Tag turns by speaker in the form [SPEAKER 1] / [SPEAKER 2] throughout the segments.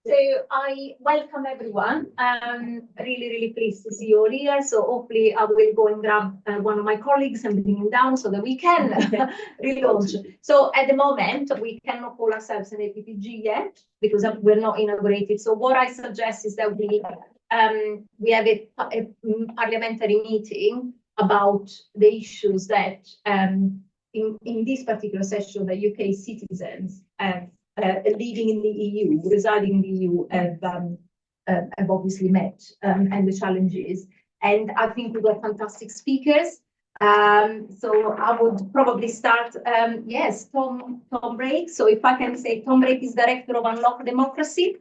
[SPEAKER 1] So I welcome everyone. Really pleased to see you all here. So hopefully I will go and grab one of my colleagues and bring him down so that we can relaunch. So at the moment, we cannot call ourselves an APPG yet because we're not inaugurated. So what I suggest is that we have a parliamentary meeting about the issues that in this particular session, the UK citizens living in the EU, residing in the EU, have obviously met and the challenges. And I think we've got fantastic speakers. So I would probably start, yes, Tom Brake. So if I can say, Tom Brake is Director of Unlock Democracy,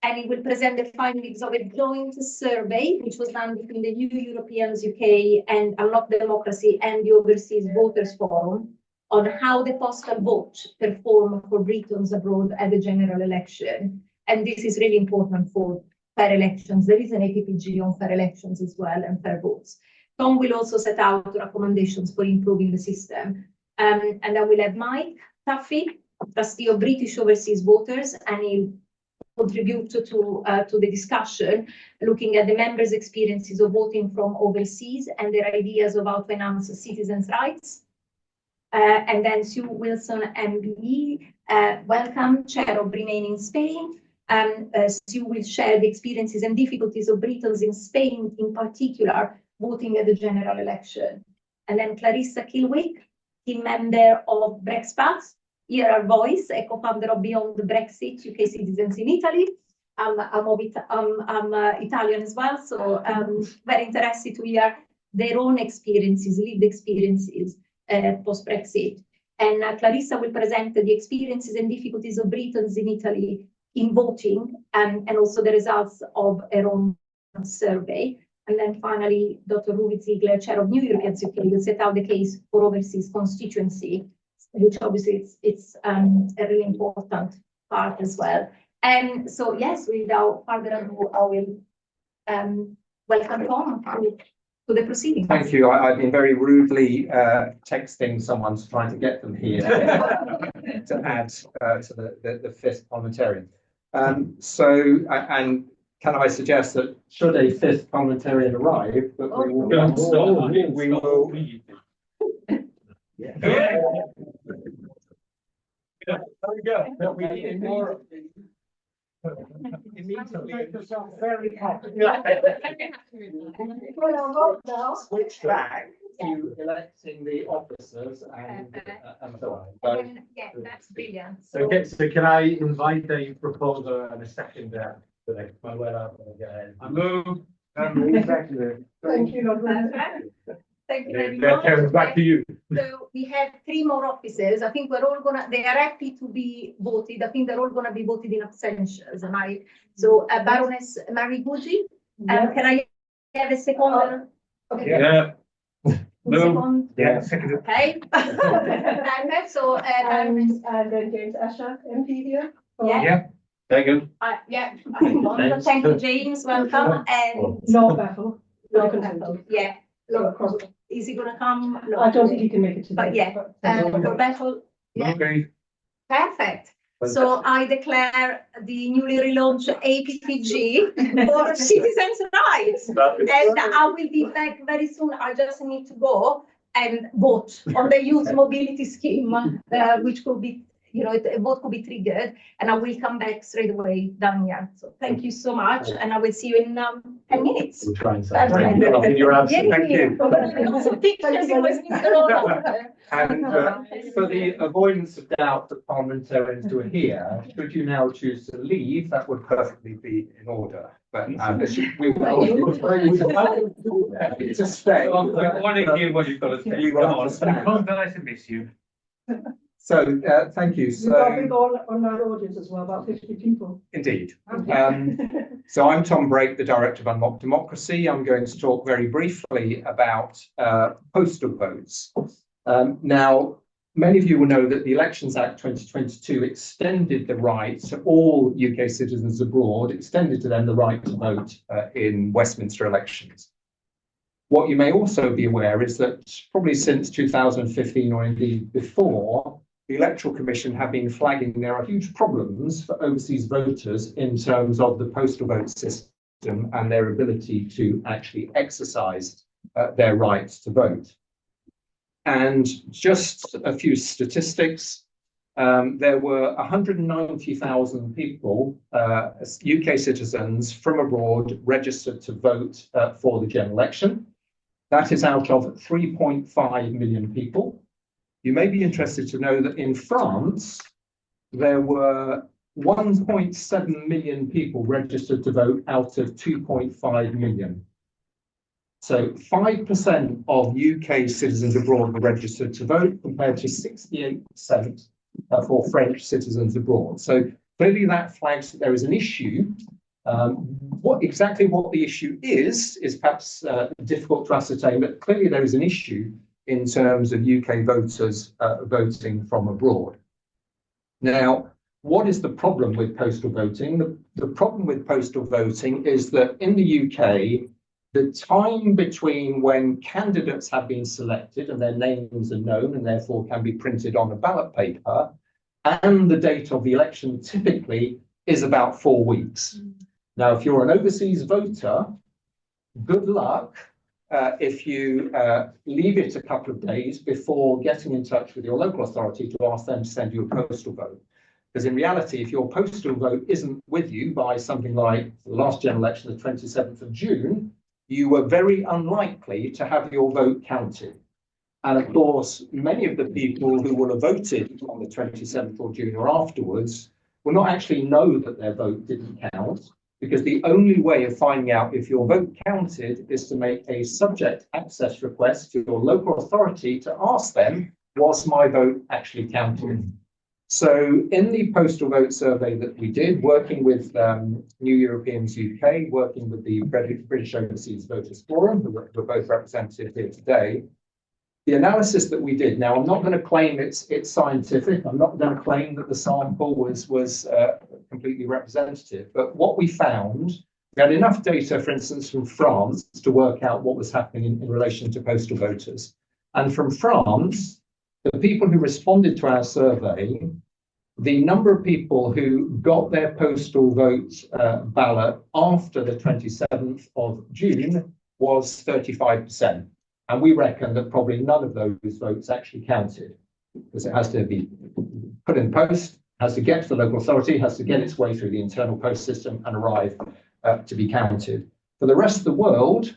[SPEAKER 1] and he will present the findings of a joint survey, which was done between the New Europeans UK and Unlock Democracy and the Overseas Voters Forum on how the postal vote performed for Britons abroad at the general election. And this is really important for fair elections. There is an APPG on fair elections as well and fair votes. Tom will also set out recommendations for improving the system. And then we'll have Mike Taffy, trustee of British Overseas Voters, and he'll contribute to the discussion, looking at the members' experiences of voting from overseas and their ideas of how to enhance citizens' rights. And then Sue Wilson, MBE, welcome, Chair of Remain in Spain. Sue will share the experiences and difficulties of Britons in Spain, in particular, voting at the general election. And then Clarissa Kilwick, team member of Brexpat, Hear Our Voice, a co-founder of Beyond the Brexit, UK Citizens in Italy. I'm Italian as well, so very interested to hear their own experiences, lived experiences post-Brexit. And Clarissa will present the experiences and difficulties of Britons in Italy in voting and also the results of her own survey. And then finally, Dr. Ruby Ziegler, Chair of New Europeans UK, will set out the case for overseas constituency, which obviously it's a really important part as well. And so, yes, without further ado, I will welcome Tom to the proceedings.
[SPEAKER 2] Thank you. I've been very rudely texting someone trying to get them here to add to the fifth parliamentarian. And can I suggest that should a fifth parliamentarian arrive, that we will yeah. There we go. We need more. Very happy. Switch back to electing the officers and so on.
[SPEAKER 1] Yeah, that's brilliant.
[SPEAKER 3] So can I invite a proposer and a seconder to the I move.
[SPEAKER 1] Thank you. Thank you very much.
[SPEAKER 3] Back to you.
[SPEAKER 1] So we have 3 more officers. I think we're all they are happy to be voted. I think they're all gonna be voted in abstentions. So Baroness Mary Gucci, can I have a second? Okay.
[SPEAKER 3] Yeah.
[SPEAKER 1] Second.
[SPEAKER 3] Yeah, second.
[SPEAKER 1] Okay. And so
[SPEAKER 4] and then James Asher, MP here.
[SPEAKER 1] Yeah.
[SPEAKER 3] Second.
[SPEAKER 1] Yeah. Thank you, James. Welcome. And
[SPEAKER 4] No battle.
[SPEAKER 1] Yeah. Is he going to come? No.
[SPEAKER 4] I don't think he can make it today.
[SPEAKER 1] But yeah, for battle. Yeah.
[SPEAKER 3] Okay.
[SPEAKER 1] Perfect. So I declare the newly relaunched APPG for citizens' rights. And I will be back very soon. I just need to go and vote on the youth mobility scheme, which could be, a vote could be triggered, and I will come back straight away down here. So thank you so much, and I will see you in 10 minutes.
[SPEAKER 3] We'll try and say your answer.
[SPEAKER 2] Thank you. And
[SPEAKER 1] And
[SPEAKER 2] for the avoidance of doubt that parliamentarians who are here, should you now choose to leave, that would perfectly be in order. But we will. It's a stay.
[SPEAKER 3] I want to hear what you've got to say.
[SPEAKER 2] You will understand.
[SPEAKER 3] I'm nice to miss you.
[SPEAKER 2] So thank you.
[SPEAKER 4] We've got a big on our audience as well, about 50 people.
[SPEAKER 2] Indeed. So I'm Tom Brake, the Director of Unlock Democracy. I'm going to talk very briefly about postal votes. Now, many of you will know that the Elections Act 2022 extended the right to all UK citizens abroad, extended to them the right to vote in Westminster elections. What you may also be aware is that probably since 2015 or indeed before, the Electoral Commission have been flagging there are huge problems for overseas voters in terms of the postal vote system and their ability to actually exercise their rights to vote. And just a few statistics. There were 190,000 people, UK citizens from abroad, registered to vote for the general election. That is out of 3.5 million people. You may be interested to know that in France, there were 1.7 million people registered to vote out of 2.5 million. So 5% of UK citizens abroad were registered to vote, compared to 68% for French citizens abroad. So clearly that flags that there is an issue. What the issue is perhaps difficult to ascertain, but clearly there is an issue in terms of UK voters voting from abroad. Now, what is the problem with postal voting? The problem with postal voting is that in the UK, the time between when candidates have been selected and their names are known and therefore can be printed on a ballot paper and the date of the election typically is about 4 weeks. Now, if you're an overseas voter, good luck if you leave it a couple of days before getting in touch with your local authority to ask them to send you a postal vote. Because in reality, if your postal vote isn't with you by something like the last general election, the 27th of June, you were very unlikely to have your vote counted. And of course, many of the people who will have voted on the 27th of June or afterwards will not actually know that their vote didn't count, because the only way of finding out if your vote counted is to make a subject access request to your local authority to ask them, was my vote actually counted? So in the postal vote survey that we did, working with New Europeans UK, working with the British Overseas Voters Forum, who were both represented here today, the analysis that we did, now I'm not going to claim it's scientific, I'm not going to claim that the sample was completely representative, but what we found, we had enough data, for instance, from France to work out what was happening in relation to postal voters. And from France, the people who responded to our survey, the number of people who got their postal vote ballot after the 27th of June was 35%. And we reckon that probably none of those votes actually counted, because it has to be put in post, has to get to the local authority, has to get its way through the internal post system and arrive to be counted. For the rest of the world,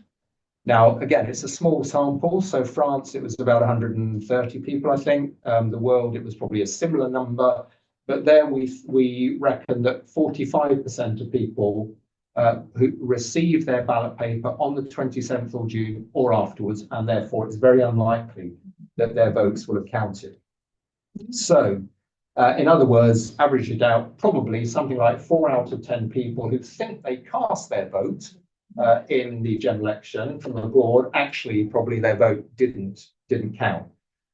[SPEAKER 2] now, again, it's a small sample. So France, it was about 130 people, I think. The world, it was probably a similar number. But there we reckon that 45% of people who received their ballot paper on the 27th of June or afterwards, and therefore it's very unlikely that their votes will have counted. So, in other words, average it out, probably something like 4 out of 10 people who think they cast their vote in the general election from abroad, actually probably their vote didn't count.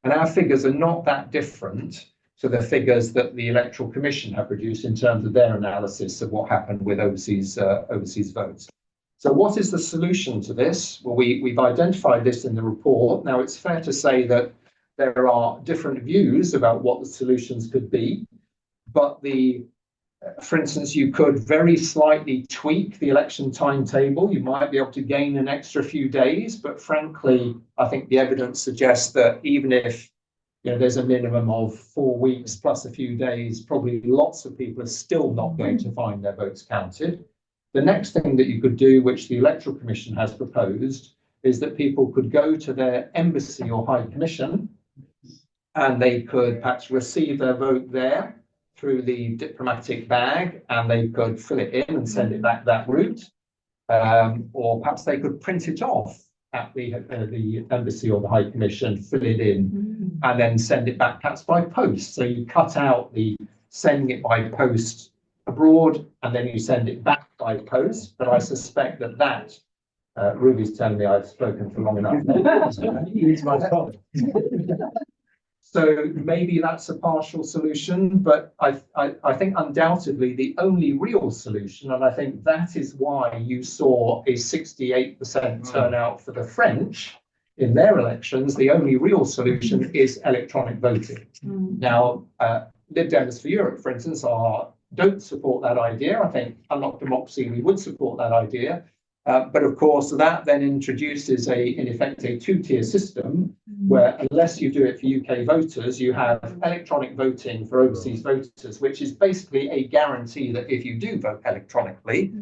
[SPEAKER 2] And our figures are not that different to the figures that the Electoral Commission have produced in terms of their analysis of what happened with overseas votes. So what is the solution to this? Well, we've identified this in the report. Now, it's fair to say that there are different views about what the solutions could be, but for instance, you could very slightly tweak the election timetable. You might be able to gain an extra few days, but frankly, I think the evidence suggests that even if there's a minimum of 4 weeks plus a few days, probably lots of people are still not going to find their votes counted. The next thing that you could do, which the Electoral Commission has proposed, is that people could go to their embassy or high commission and they could perhaps receive their vote there through the diplomatic bag, and they could fill it in and send it back that route. Or perhaps they could print it off at the embassy or the High Commission, fill it in, and then send it back perhaps by post. So you cut out the sending it by post abroad, and then you send it back by post. But I suspect that Ruby's telling me I've spoken for long enough. So maybe that's a partial solution, but I think undoubtedly the only real solution, and I think that is why you saw a 68% turnout for the French, in their elections, the only real solution is electronic voting. Now, Lib Dems for Europe, for instance, don't support that idea. I think Unlock Democracy, we would support that idea. But of course, that then introduces in effect, a two-tier system where unless you do it for UK voters, you have electronic voting for overseas voters, which is basically a guarantee that if you do vote electronically,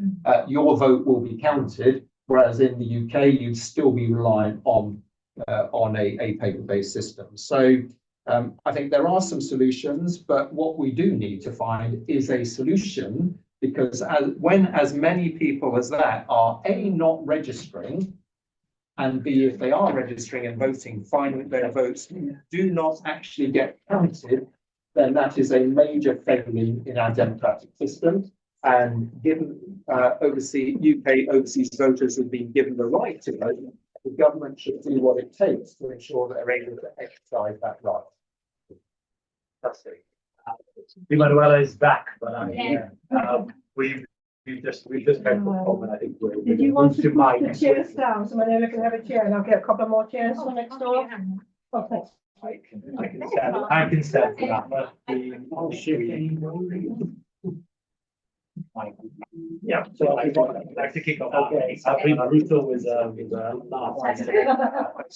[SPEAKER 2] your vote will be counted. Whereas in the UK, you'd still be reliant on a paper-based system. So I think there are some solutions, but what we do need to find is a solution, because when as many people as that are A, not registering, and B, if they are registering and voting, find that their votes do not actually get counted, then that is a major failing in our democratic system. And given UK overseas voters have been given the right to vote, the government should do what it takes to ensure that they're able to exercise that right. That's it.
[SPEAKER 3] Emanuela is back, but
[SPEAKER 1] Yeah.
[SPEAKER 3] we've just had a problem. I think we're.
[SPEAKER 4] Did you want to
[SPEAKER 3] mic.
[SPEAKER 4] put the chairs down so Manuela can have a chair, and I'll get a couple more chairs from next door? Oh, thanks.
[SPEAKER 3] I can stand for that, but yeah, so I'd like to kick off. Okay, I believe Ruto was last.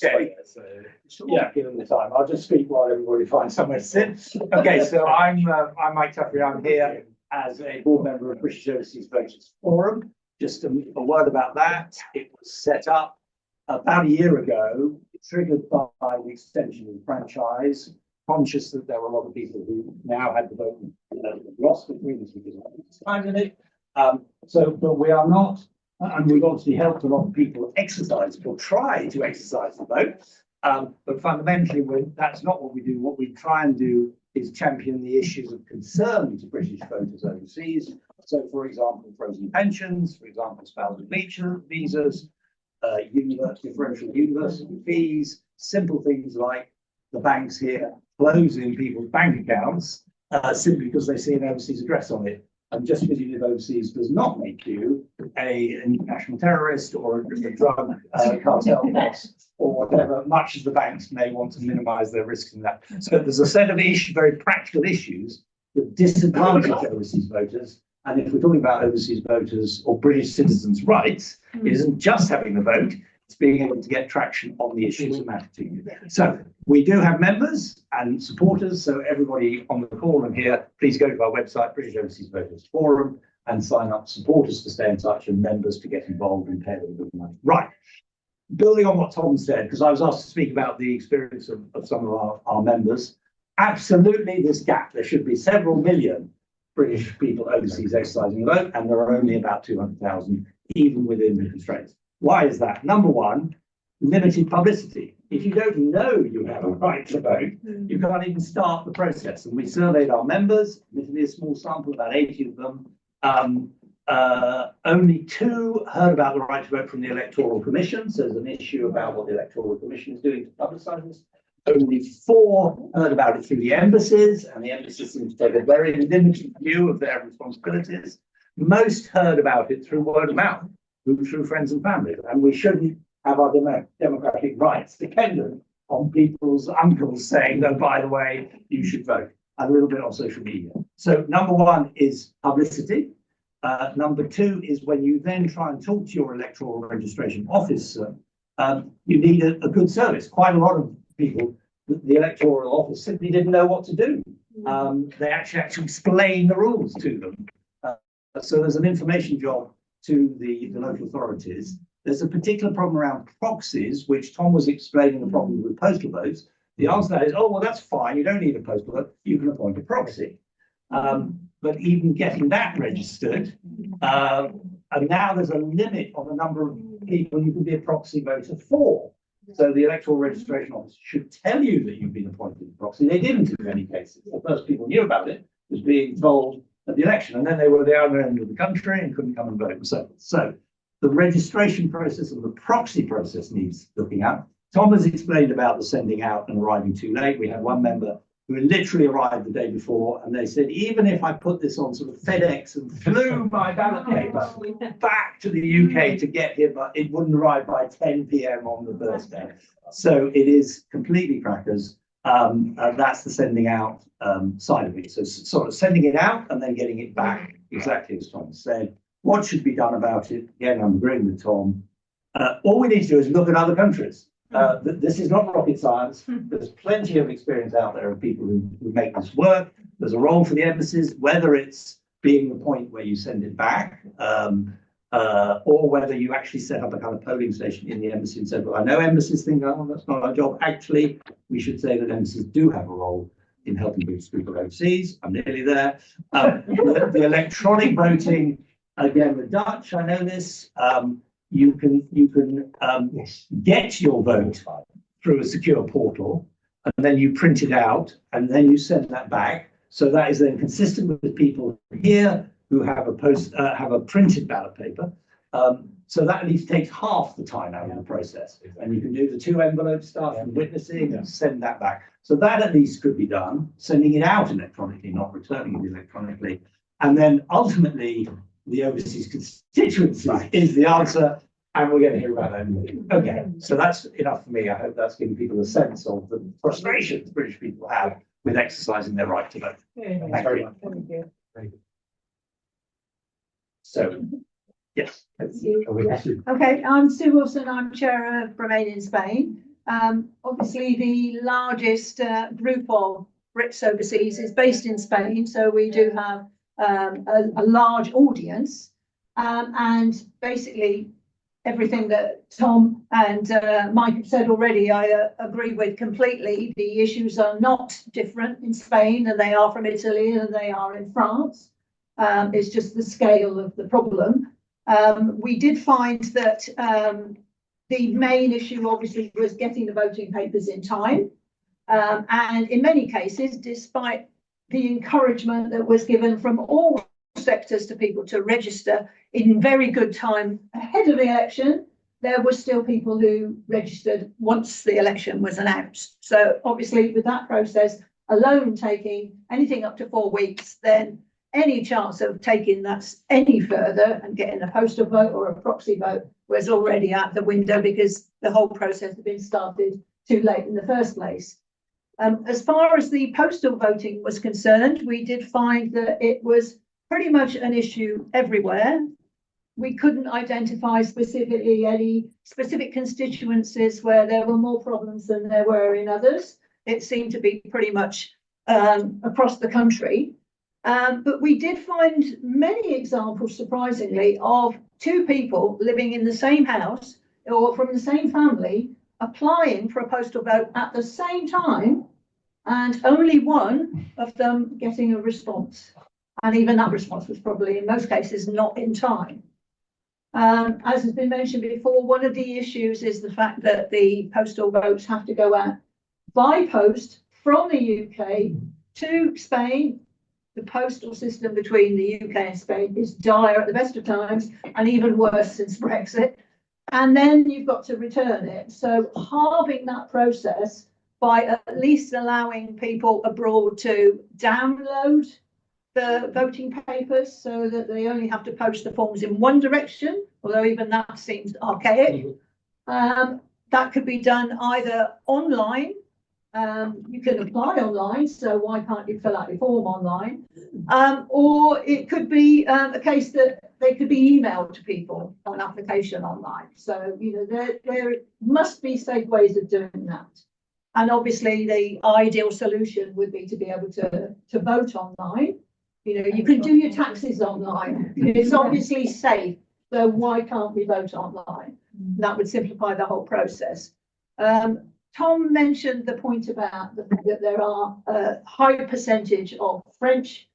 [SPEAKER 3] Okay, so yeah, given the time, I'll just speak while everybody finds somewhere to sit. Okay, so I'm Mike Tuffrey. I'm here as a board member of British Overseas Voters Forum. Just a word about that. It was set up about a year ago, triggered by the extension of the franchise. Conscious that there were a lot of people who now had the vote lost between us because of time in it. But we are not, and we've obviously helped a lot of people exercise or try to exercise the vote. But fundamentally, that's not what we do. What we try and do is champion the issues of concern to British voters overseas. So, for example, frozen pensions, for example, spousal visas, differential university fees, simple things like the banks here closing people's bank accounts simply because they see an overseas address on it. And just because you live overseas does not make you an international terrorist or a drug cartel boss or whatever, much as the banks may want to minimize their risks in that. So there's a set of very practical issues that disadvantage overseas voters. And if we're talking about overseas voters or British citizens' rights, it isn't just having the vote, it's being able to get traction on the issues that matter to you. So we do have members and supporters. So everybody on the call and here, please go to our website, British Overseas Voters Forum, and sign up supporters to stay in touch and members to get involved and pay a little bit of money. Right. Building on what Tom said, because I was asked to speak about the experience of some of our members. Absolutely, this gap. There should be several million British people overseas exercising the vote, and there are only about 200,000, even within the constraints. Why is that? Number one, limited publicity. If you don't know you have a right to vote, you can't even start the process. And we surveyed our members, admittedly a small sample, about 80 of them. Only 2 heard about the right to vote from the Electoral Commission. So there's an issue about what the Electoral Commission is doing to publicise this. Only 4 heard about it through the embassies, and the embassies seem to take a very limited view of their responsibilities. Most heard about it through word of mouth, through friends and family, and we shouldn't have our democratic rights dependent on people's uncles saying, "No, by the way, you should vote." A little bit on social media. So number 1 is publicity. Number 2 is when you then try and talk to your electoral registration officer, you need a good service. Quite a lot of people, the electoral office simply didn't know what to do. They actually had to explain the rules to them. So there's an information job to the local authorities. There's a particular problem around proxies, which Tom was explaining the problem with postal votes. The answer to that is, oh, well, that's fine. You don't need a postal vote. You can appoint a proxy. But even getting that registered, and now there's a limit on the number of people you can be a proxy voter for. So the electoral registration office should tell you that you've been appointed a proxy. They didn't in many cases. The first people knew about it was being told at the election, and then they were at the other end of the country and couldn't come and vote. So the registration process and the proxy process needs looking at. Tom has explained about the sending out and arriving too late. We had one member who literally arrived the day before, and they said, even if I put this on sort of FedEx and flew my ballot paper back to the UK to get here, but it wouldn't arrive by 10 p.m. on the Thursday. So it is completely crackers. And that's the sending out side of it. So sort of sending it out and then getting it back, exactly as Tom said. What should be done about it? Again, I'm agreeing with Tom. All we need to do is look at other countries. This is not rocket science. There's plenty of experience out there of people who make this work. There's a role for the embassies, whether it's being the point where you send it back, or whether you actually set up a kind of polling station in the embassy and said, well, I know embassies think, oh, that's not our job. Actually, we should say that embassies do have a role in helping British people overseas. I'm nearly there. The electronic voting, again, the Dutch, I know this. You can get your vote through a secure portal, and then you print it out, and then you send that back. So that is then consistent with people here who have a printed ballot paper. So that at least takes half the time out of the process, and you can do the 2 envelope stuff and witnessing and send that back. So that at least could be done, sending it out electronically, not returning it electronically, and then ultimately, the overseas constituency is the answer, and we're going to hear about that. Okay, so that's enough for me. I hope that's giving people a sense of the frustrations British people have with exercising their right to vote. Thank you very much.
[SPEAKER 4] Thank you.
[SPEAKER 3] So, yes.
[SPEAKER 5] Okay, I'm Sue Wilson. I'm chair of Remain in Spain. Obviously, the largest group of Brits overseas is based in Spain, so we do have a large audience, and basically everything that Tom and Mike have said already, I agree with completely. The issues are not different in Spain than they are from Italy and they are in France. It's just the scale of the problem. We did find that the main issue obviously was getting the voting papers in time, and in many cases, despite the encouragement that was given from all sectors to people to register in very good time ahead of the election, there were still people who registered once the election was announced. So obviously with that process alone taking anything up to 4 weeks, then any chance of taking that any further and getting a postal vote or a proxy vote was already out the window, because the whole process had been started too late in the first place. As far as the postal voting was concerned, we did find that it was pretty much an issue everywhere. We couldn't identify specifically any specific constituencies where there were more problems than there were in others. It seemed to be pretty much across the country. But we did find many examples, surprisingly, of 2 people living in the same house or from the same family applying for a postal vote at the same time, and only one of them getting a response. And even that response was probably in most cases not in time. As has been mentioned before, one of the issues is the fact that the postal votes have to go out by post from the UK to Spain. The postal system between the UK and Spain is dire at the best of times, and even worse since Brexit. And then you've got to return it. So halving that process by at least allowing people abroad to download the voting papers so that they only have to post the forms in one direction, although even that seems archaic. That could be done either online. You can apply online, so why can't you fill out your form online? Or it could be a case that they could be emailed to people on an application online. So, you know, there must be safe ways of doing that. And obviously the ideal solution would be to be able to vote online. You know, you can do your taxes online. It's obviously safe, so why can't we vote online? That would simplify the whole process. Tom mentioned the point about the fact that there are a high percentage of French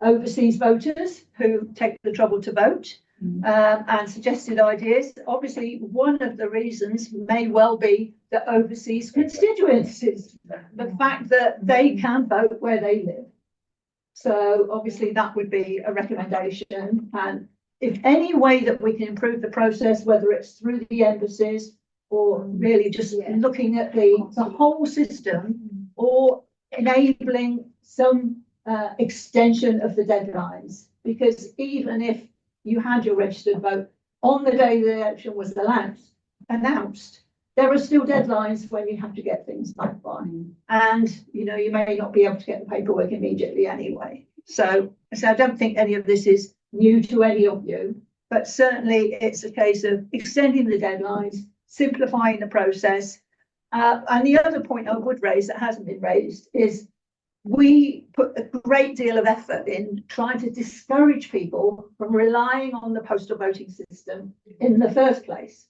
[SPEAKER 5] overseas voters who take the trouble to vote, and suggested ideas. Obviously, one of the reasons may well be the overseas constituencies, the fact that they can vote where they live. So obviously that would be a recommendation. And if any way that we can improve the process, whether it's through the embassies or really just looking at the whole system, or enabling some extension of the deadlines, because even if you had your registered vote on the day the election was announced, there are still deadlines when you have to get things back by. And, you know, you may not be able to get the paperwork immediately anyway. So I don't think any of this is new to any of you, but certainly it's a case of extending the deadlines, simplifying the process. And the other point I would raise that hasn't been raised is we put a great deal of effort in trying to discourage people from relying on the postal voting system in the first place,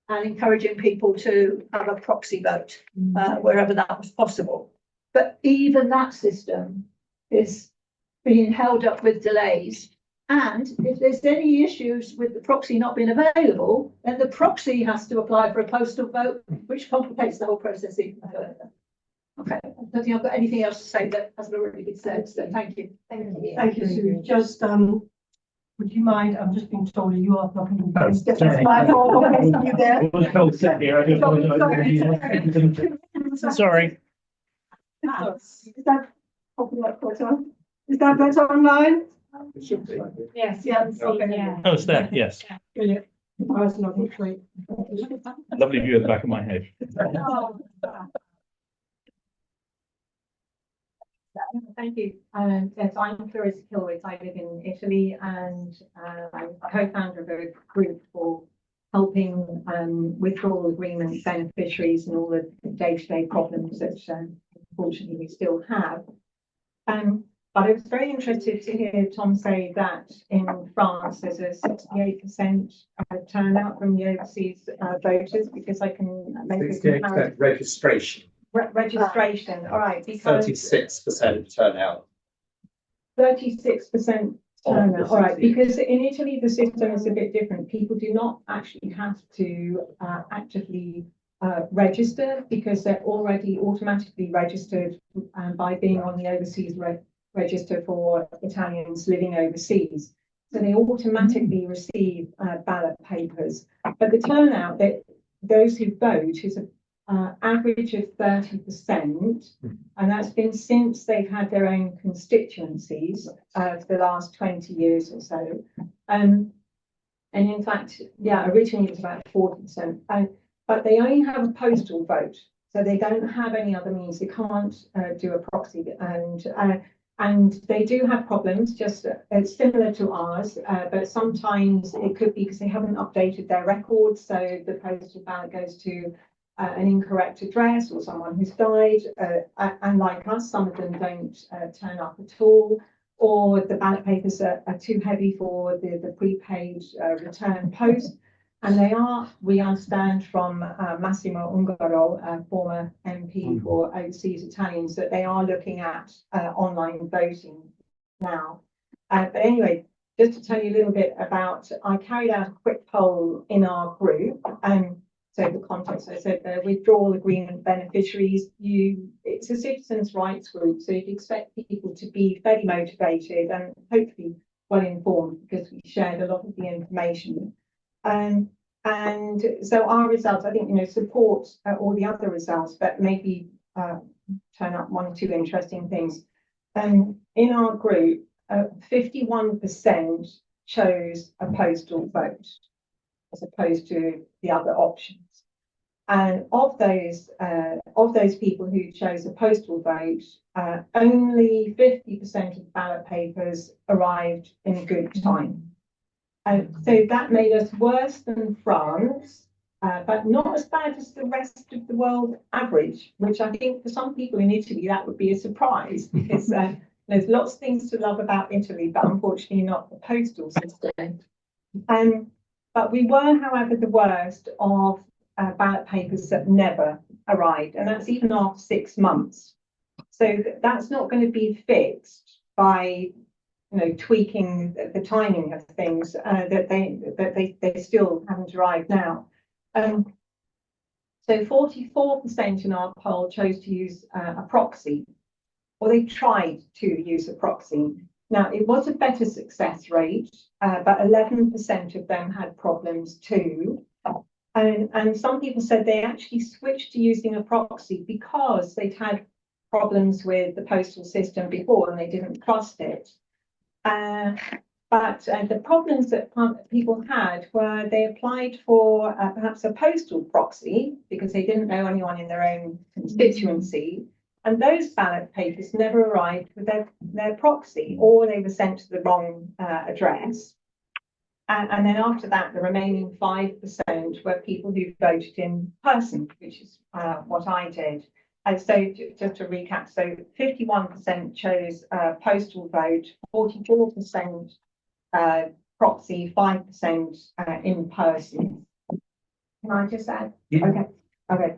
[SPEAKER 5] and encouraging people to have a proxy vote wherever that was possible. But even that system is being held up with delays. And if there's any issues with the proxy not being available, then the proxy has to apply for a postal vote, which complicates the whole process even further. Okay, I don't think I've got anything else to say that hasn't already been said, so thank you.
[SPEAKER 4] Thank you, Sue. Just, would you mind, I'm just being told you are not going to be.
[SPEAKER 3] Sorry.
[SPEAKER 4] My fault. Okay, you there?
[SPEAKER 3] Sorry.
[SPEAKER 4] Is that popular? Is that better online?
[SPEAKER 2] It should be.
[SPEAKER 1] Yes.
[SPEAKER 4] Yes, okay.
[SPEAKER 3] Oh, it's there, yes.
[SPEAKER 4] Brilliant. I was not great.
[SPEAKER 3] Lovely view at the back of my head.
[SPEAKER 6] Thank you. Yes, I'm Clarissa Kilwitz. I live in Italy, and I'm co-founder of a group for helping withdrawal agreement beneficiaries and all the day-to-day problems that unfortunately we still have. But I was very interested to hear Tom say that in France there's a 68% turnout from the overseas voters, because I can make a
[SPEAKER 2] 68% registration.
[SPEAKER 6] Registration, all right, because
[SPEAKER 2] 36% turnout.
[SPEAKER 6] 36% turnout, all right, because in Italy the system is a bit different. People do not actually have to actively register, because they're already automatically registered by being on the overseas register for Italians living overseas. So they automatically receive ballot papers. But the turnout, that those who vote, is an average of 30%, and that's been since they've had their own constituencies for the last 20 years or so. And in fact, yeah, originally it was about 40%. But they only have a postal vote, so they don't have any other means. They can't do a proxy, and they do have problems, just similar to ours, but sometimes it could be because they haven't updated their records, so the postal ballot goes to an incorrect address or someone who's died, and like us, some of them don't turn up at all, or the ballot papers are too heavy for the prepaid return post. And they are, we understand from Massimo Ungaro, former MP for overseas Italians, that they are looking at online voting now. But anyway, just to tell you a little bit about, I carried out a quick poll in our group. So the context, I said the withdrawal agreement beneficiaries, it's a citizens' rights group, so you'd expect people to be fairly motivated and hopefully well informed, because we shared a lot of the information. And so our results, I think, support all the other results, but maybe turn up one or two interesting things. In our group, 51% chose a postal vote as opposed to the other options. And of those people who chose a postal vote, only 50% of ballot papers arrived in good time. So that made us worse than France, but not as bad as the rest of the world average, which I think for some people in Italy, that would be a surprise, because there's lots of things to love about Italy, but unfortunately not the postal system. But we were, however, the worst of ballot papers that never arrived, and that's even after 6 months. So that's not going to be fixed by tweaking the timing of things, that they still haven't arrived now. So 44% in our poll chose to use a proxy, or they tried to use a proxy. Now, it was a better success rate, but 11% of them had problems too. And some people said they actually switched to using a proxy because they'd had problems with the postal system before and they didn't trust it. But the problems that people had were they applied for perhaps a postal proxy because they didn't know anyone in their own constituency. And those ballot papers never arrived with their proxy, or they were sent to the wrong address. And then after that, the remaining 5% were people who voted in person, which is what I did. And so just to recap, so 51% chose postal vote, 44% proxy, 5% in person. Can I just add?
[SPEAKER 3] Yeah.
[SPEAKER 6] Okay.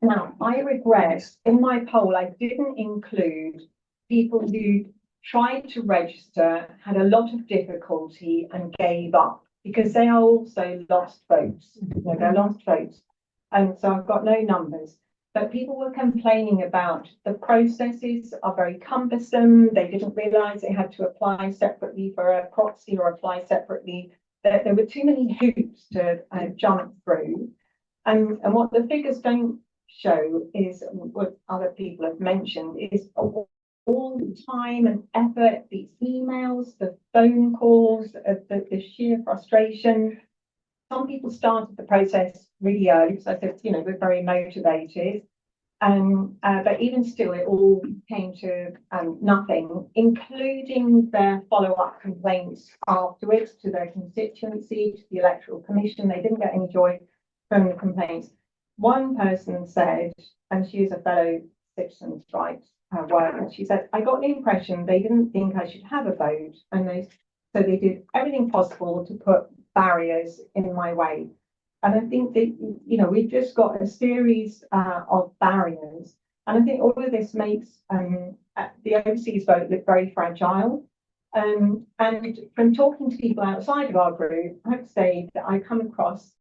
[SPEAKER 6] Now, I regret in my poll, I didn't include people who tried to register, had a lot of difficulty and gave up because they are also lost votes. They're lost votes. And so I've got no numbers. But people were complaining about the processes are very cumbersome. They didn't realise they had to apply separately for a proxy or apply separately. There were too many hoops to jump through. And what the figures don't show is what other people have mentioned is all the time and effort, these emails, the phone calls, the sheer frustration. Some people started the process really early because I said, we're very motivated. But even still, it all came to nothing, including their follow-up complaints afterwards to their constituency, to the Electoral Commission. They didn't get any joy from the complaints. One person said, and she is a fellow citizens' rights worker, she said, I got the impression they didn't think I should have a vote, and so they did everything possible to put barriers in my way. And I think that, we've just got a series of barriers. And I think all of this makes the overseas vote look very fragile. And from talking to people outside of our group, I have to say that I come across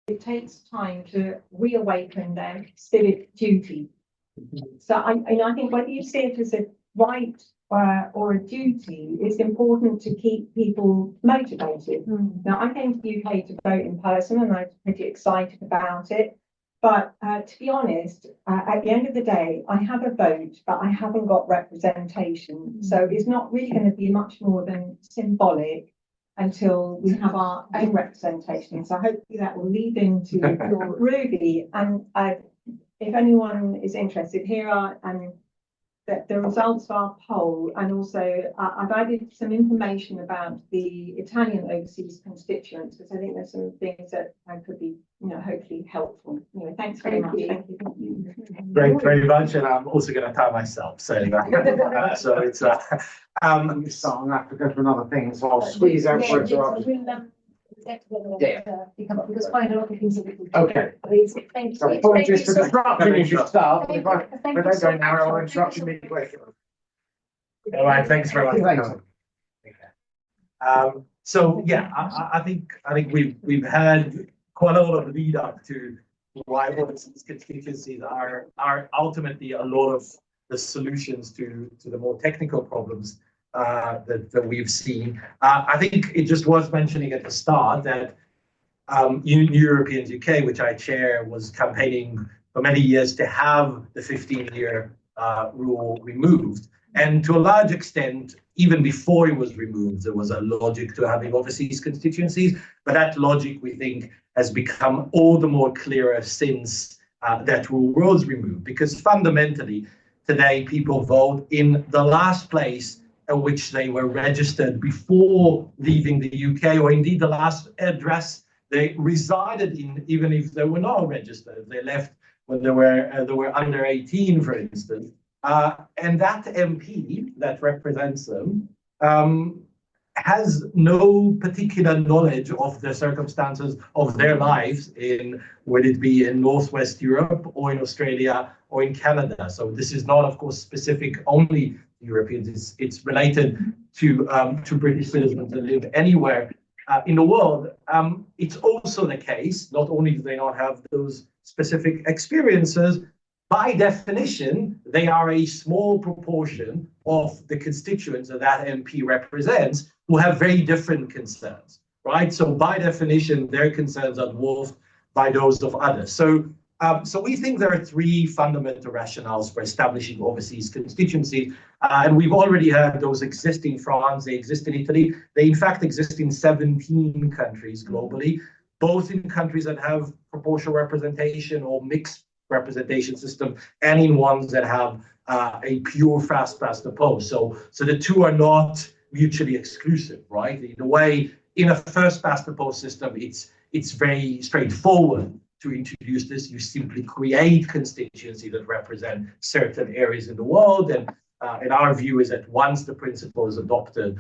[SPEAKER 6] it takes time to reawaken their civic duty. So I think whether you see it as a right or a duty, it's important to keep people motivated. Now, I came to the UK to vote in person and I was pretty excited about it. But to be honest, at the end of the day, I have a vote, but I haven't got representation. So it's not really going to be much more than symbolic until we have our own representation. So hopefully that will lead into your Ruby. And if anyone is interested, here are the results of our poll, and also I've added some information about the Italian overseas constituents, because I think there's some things that could be, hopefully helpful. Thanks very much. Thank you.
[SPEAKER 3] Great, very much, and I'm also going to tie myself. So, so it's
[SPEAKER 7] I'm just starting to have to go to another thing, so I'll squeeze out for it.
[SPEAKER 1] Because quite a lot of things are
[SPEAKER 7] Okay.
[SPEAKER 1] Thank
[SPEAKER 7] So
[SPEAKER 1] you.
[SPEAKER 7] apologies for disrupting as you start, but if I
[SPEAKER 1] Thank
[SPEAKER 7] don't
[SPEAKER 1] you
[SPEAKER 7] go
[SPEAKER 1] so
[SPEAKER 7] now,
[SPEAKER 1] much.
[SPEAKER 7] I'll interrupt you midway.
[SPEAKER 3] all right. Thanks very much.
[SPEAKER 7] Thanks.
[SPEAKER 3] So yeah, I think we've had quite a lot of lead up to why all these constituencies are ultimately a lot of the solutions to the more technical problems that we've seen. I think it just was mentioning at the start that New Europeans UK, which I chair, was campaigning for many years to have the 15-year rule removed. And to a large extent, even before it was removed, there was a logic to having overseas constituencies. But that logic, we think, has become all the more clearer since that rule was removed. Because fundamentally, today, people vote in the last place in which they were registered before leaving the UK, or indeed the last address they resided in, even if they were not registered. They left when they were under 18, for instance. And that MP that represents them has no particular knowledge of the circumstances of their lives in, would it be in Northwest Europe or in Australia or in Canada. So this is not, of course, specific only to Europeans. It's related to British citizens that live anywhere in the world. It's also the case, not only do they not have those specific experiences, by definition, they are a small proportion of the constituents that that MP represents who have very different concerns, right? So by definition, their concerns are dwarfed by those of others. So we think there are three fundamental rationales for establishing overseas constituencies, and we've already had those exist in France, they exist in Italy, they in fact exist in 17 countries globally, both in countries that have proportional representation or mixed representation system, and in ones that have a pure fast past the post. So the two are not mutually exclusive, right? In a way, in a first past the post system, it's very straightforward to introduce this. You simply create constituency that represent certain areas in the world, and our view is that once the principle is adopted,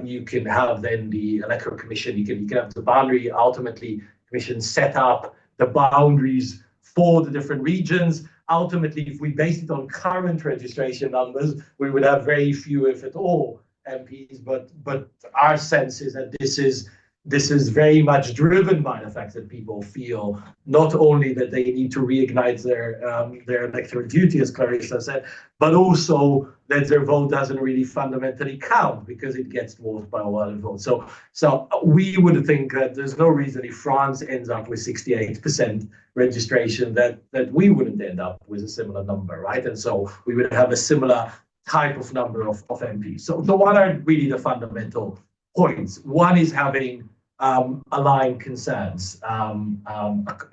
[SPEAKER 3] you can have then the electoral commission, you can have the boundary ultimately commission set up the boundaries for the different regions. Ultimately, if we base it on current registration numbers, we would have very few, if at all, MPs. But our sense is that this is very much driven by the fact that people feel not only that they need to reignite their electoral duty, as Clarissa said, but also that their vote doesn't really fundamentally count because it gets dwarfed by all other votes. So we would think that there's no reason if France ends up with 68% registration that we wouldn't end up with a similar number, right? And so we would have a similar type of number of MPs. So what are really the fundamental points? One is having aligned concerns and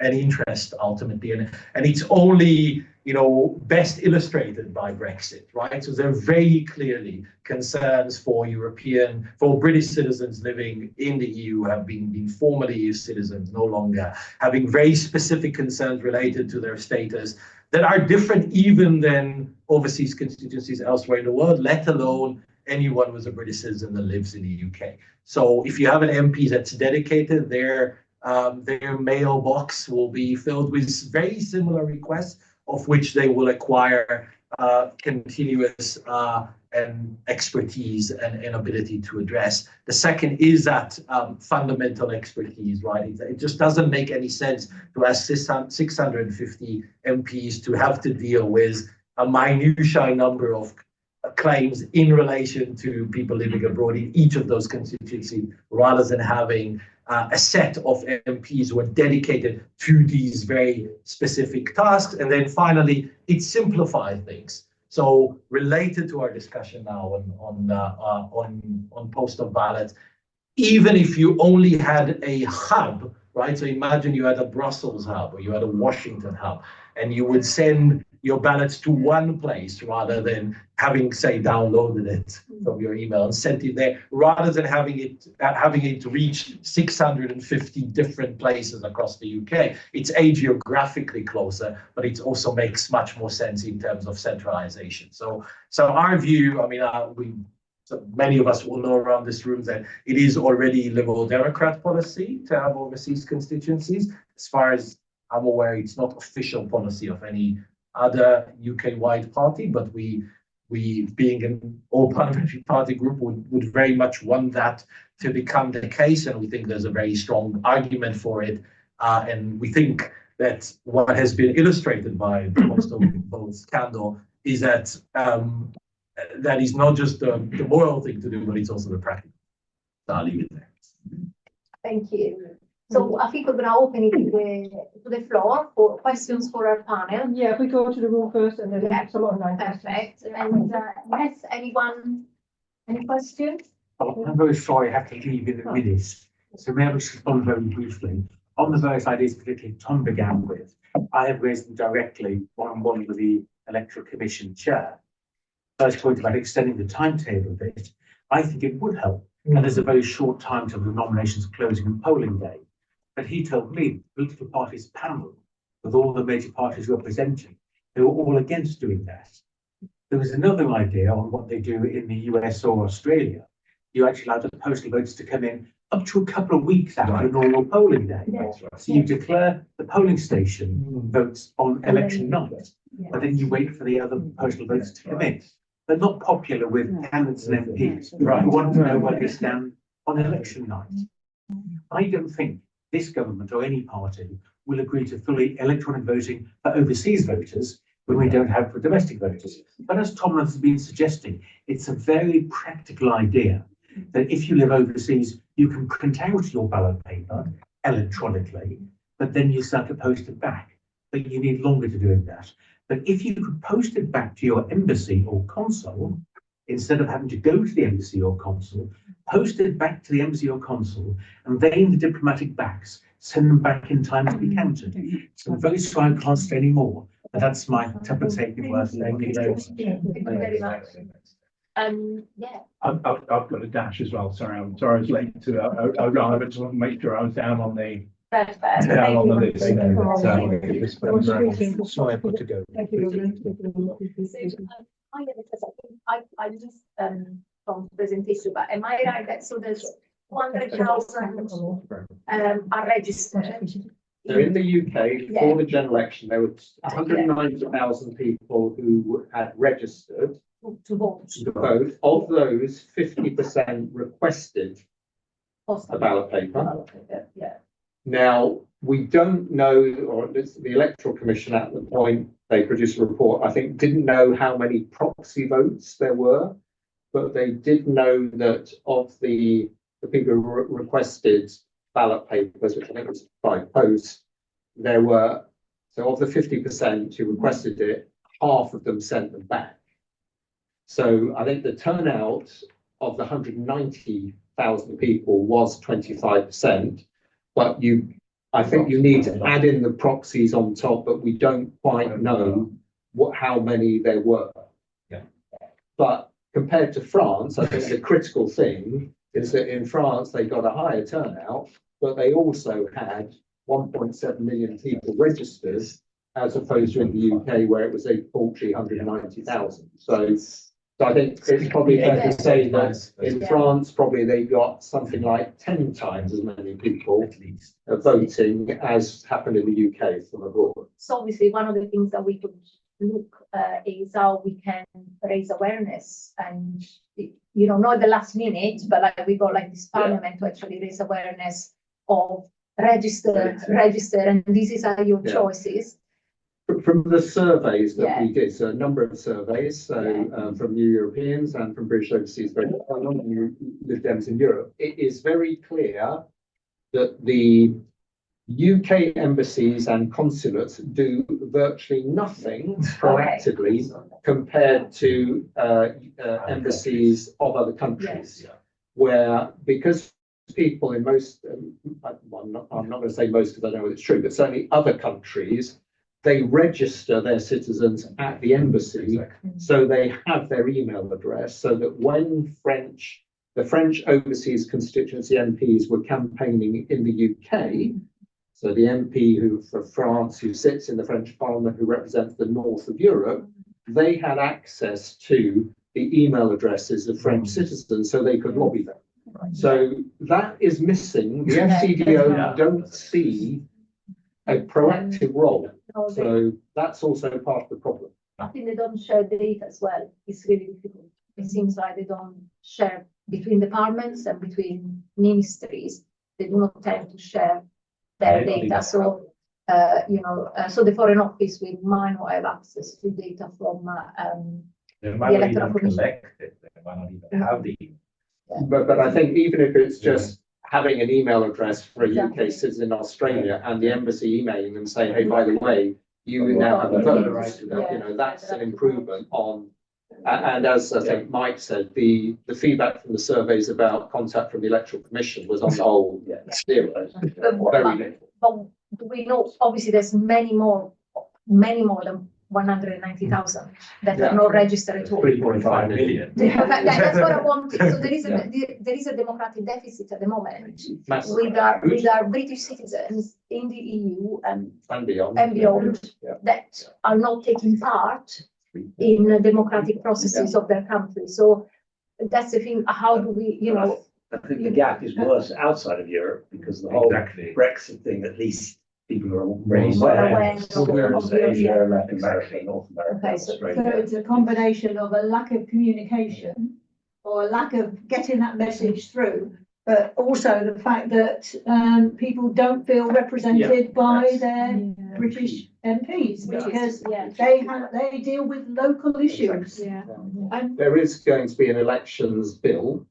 [SPEAKER 3] interest ultimately, and it's only best illustrated by Brexit, right? So there are very clearly concerns for British citizens living in the EU, have been formerly EU citizens, no longer, having very specific concerns related to their status that are different even than overseas constituencies elsewhere in the world, let alone anyone with a British citizen that lives in the UK. So if you have an MP that's dedicated, their mailbox will be filled with very similar requests, of which they will acquire continuous and expertise and ability to address. The second is that fundamental expertise, right? It just doesn't make any sense to ask 650 MPs to have to deal with a minutiae number of claims in relation to people living abroad in each of those constituencies, rather than having a set of MPs who are dedicated to these very specific tasks. And then finally, it simplifies things. So related to our discussion now on postal ballots, even if you only had a hub, right? So imagine you had a Brussels hub or you had a Washington hub, and you would send your ballots to one place rather than having, say, downloaded it from your email and sent it there, rather than having it reach 650 different places across the UK. It's geographically closer, but it also makes much more sense in terms of centralization. So our view, I mean, so many of us will know around this room that it is already Liberal Democrat policy to have overseas constituencies. As far as I'm aware, it's not official policy of any other UK-wide party, but we being an all-parliamentary party group would very much want that to become the case, and we think there's a very strong argument for it, and we think that what has been illustrated by the postal vote scandal is that that is not just the moral thing to do, but it's also the practical. So I'll leave it there.
[SPEAKER 1] Thank you. So I think we're going to open it to the floor for questions for our panel.
[SPEAKER 6] Yeah, if we go to the room first and then have some online questions.
[SPEAKER 1] Perfect. And yes, anyone, any questions?
[SPEAKER 8] I'm very sorry I have to leave it with this. So may I respond very briefly? On the various ideas, particularly Tom began with, I have raised them directly one-on-one with the Electoral Commission chair. First point about extending the timetable a bit, I think it would help. And there's a very short time till the nominations closing and polling day. But he told me the political parties panel, with all the major parties representing, they were all against doing that. There was another idea on what they do in the US or Australia, you actually allow the postal votes to come in up to a couple of weeks after a normal polling day. So you declare the polling station votes on election night, but then you wait for the other postal votes to come in. They're not popular with candidates and MPs who want to know where they stand on election night. I don't think this government or any party will agree to fully electronic voting for overseas voters when we don't have for domestic voters. But as Tom has been suggesting, it's a very practical idea that if you live overseas, you can print out your ballot paper electronically, but then you start to post it back. But you need longer to doing that. But if you could post it back to your embassy or consul, instead of having to go to the embassy or consul, post it back to the embassy or consul, and they in the diplomatic backs send them back in time to be counted. So I'm very sorry I can't say any more, but that's my tuppence taken worth.
[SPEAKER 1] Thank you very much. Yeah.
[SPEAKER 3] I've got a dash as well. Sorry, I was late to that. I just want to make sure I was down on the
[SPEAKER 1] Perfect.
[SPEAKER 3] down on the list.
[SPEAKER 2] Sorry, I put to go.
[SPEAKER 1] I just from presentation, but am I right that so there's 100,000 are registered?
[SPEAKER 2] So in the UK, before the general election, there were 190,000 people who had registered
[SPEAKER 1] To vote.
[SPEAKER 2] to vote. Of those, 50% requested a ballot paper.
[SPEAKER 1] Yeah.
[SPEAKER 2] Now, we don't know, or at least the Electoral Commission at the point they produced a report, I think, didn't know how many proxy votes there were, but they did know that of the people who requested ballot papers, which I think was by post, there were, so of the 50% who requested it, half of them sent them back. So I think the turnout of the 190,000 people was 25%, but I think you need to add in the proxies on top, but we don't quite know how many there were.
[SPEAKER 3] Yeah.
[SPEAKER 2] But compared to France, I think the critical thing is that in France, they got a higher turnout, but they also had 1.7 million people registered, as opposed to in the UK, where it was a paltry 190,000. So I think it's probably fair to say that in France, probably they got something like 10 times as many people voting as happened in the UK from abroad.
[SPEAKER 1] So obviously one of the things that we could look is how we can raise awareness and, not at the last minute, but like we got like this parliament to actually raise awareness of register, and this is your choices.
[SPEAKER 2] From the surveys that we did, so a number of surveys, from New Europeans and from British overseas, but non Lib Dems in Europe, it is very clear that the UK embassies and consulates do virtually nothing proactively compared to embassies of other countries, where because people in most, I'm not going to say most because I know it's true, but certainly other countries, they register their citizens at the embassy, so they have their email address, so that when the French overseas constituency MPs were campaigning in the UK, so the MP for France who sits in the French Parliament who represents the north of Europe, they had access to the email addresses of French citizens, so they could lobby them. So that is missing. The FCDO don't see a proactive role. So that's also part of the problem.
[SPEAKER 1] I think they don't share data as well. It's really difficult. It seems like they don't share between departments and between ministries. They do not tend to share their data. So, so the Foreign Office might not have access to data from the Electoral Commission.
[SPEAKER 2] But I think even if it's just having an email address for a UK citizen in Australia and the embassy emailing them saying, hey, by the way, you now have a vote, that's an improvement on, and as I think Mike said, the feedback from the surveys about contact from the Electoral Commission was on the whole zero.
[SPEAKER 1] But we know, obviously, there's many more than 190,000 that are not registered at all.
[SPEAKER 3] 3.5 million.
[SPEAKER 1] That's what I wanted. So there is a democratic deficit at the moment with our British citizens in the EU and beyond that are not taking part in the democratic processes of their country. So that's the thing, how do we, you know,
[SPEAKER 3] I think the gap is worse outside of Europe because the whole Brexit thing, at least people are already aware. Whereas Asia, Latin America, North America,
[SPEAKER 1] Okay, so
[SPEAKER 5] So
[SPEAKER 3] Australia.
[SPEAKER 5] it's a combination of a lack of communication or a lack of getting that message through, but also the fact that people don't feel represented by their British MPs because
[SPEAKER 1] yeah,
[SPEAKER 5] they deal with local issues.
[SPEAKER 1] yeah.
[SPEAKER 2] There is going to be an elections bill,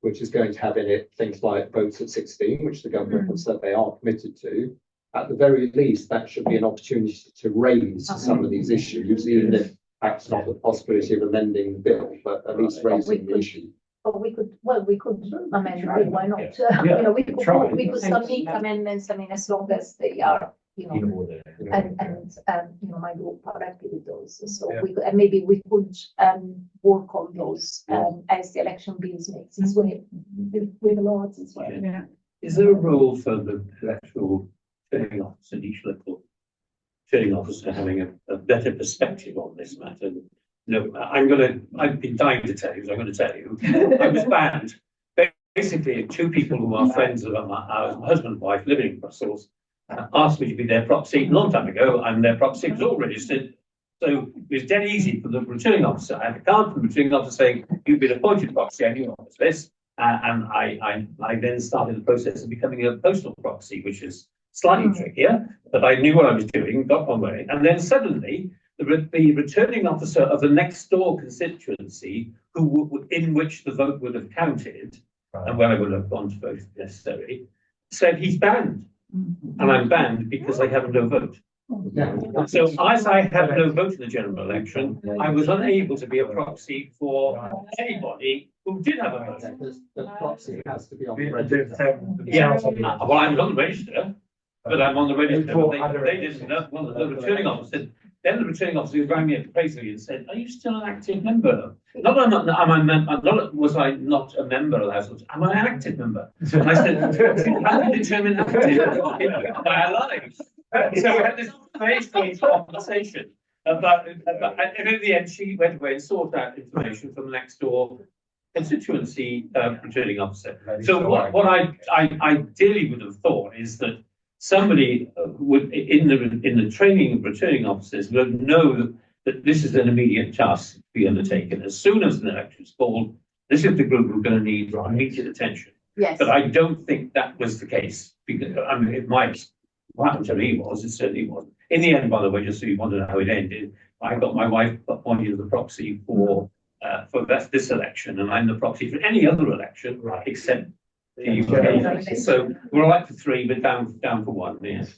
[SPEAKER 2] which is going to have in it things like votes at 16, which the government have said they are committed to. At the very least, that should be an opportunity to raise some of these issues, even if perhaps not the possibility of amending the bill, but at least raising the issue.
[SPEAKER 1] Or we could amend the bill, why not?
[SPEAKER 3] Yeah,
[SPEAKER 1] You know, we
[SPEAKER 3] try.
[SPEAKER 1] could submit amendments, I mean, as long as they are, you know, and you know, my group are happy with those. So we could, and maybe we could work on those as the election bills makes its way with the laws as well.
[SPEAKER 6] Yeah.
[SPEAKER 9] Is there a role for the electoral turning officer, each local turning officer having a better perspective on this matter? No, I've been dying to tell you, so I'm going to tell you. I was banned. Basically, two people who are friends of my husband and wife living in Brussels asked me to be their proxy a long time ago, and their proxy was all registered. So it was dead easy for the returning officer. I had a card from the returning officer saying, "You've been appointed proxy and you're on this list." And I then started the process of becoming a postal proxy, which is slightly trickier, but I knew what I was doing, got my way. And then suddenly, the returning officer of the next door constituency, in which the vote would have counted, and where I would have gone to vote if necessary, said he's banned. And I'm banned because I have no vote. So as I had no vote in the general election, I was unable to be a proxy for anybody who did have a vote.
[SPEAKER 2] The proxy has to be on the register.
[SPEAKER 9] Yeah, well, I'm on the register, but I'm on the register. But they didn't know. Well, the returning officer. Then the returning officer rang me up crazily and said, "Are you still an active member?" Was I not a member of the House? Am I an active member? And I said, "How can you determine active?" I lied. So we had this very strange conversation about, and in the end, she went away and sought out information from the next door constituency returning officer. So what I ideally would have thought is that somebody would, in the training of returning officers, would know that this is an immediate task to be undertaken. As soon as an election is called, this is the group we're going to need immediate attention.
[SPEAKER 1] Yes.
[SPEAKER 9] But I don't think that was the case, because I mean, what happened to me was, it certainly wasn't. In the end, by the way, just so you want to know how it ended, I got my wife appointed as the proxy for this election, and I'm the proxy for any other election except the UK. So we're all right for three, but down for one. Yes.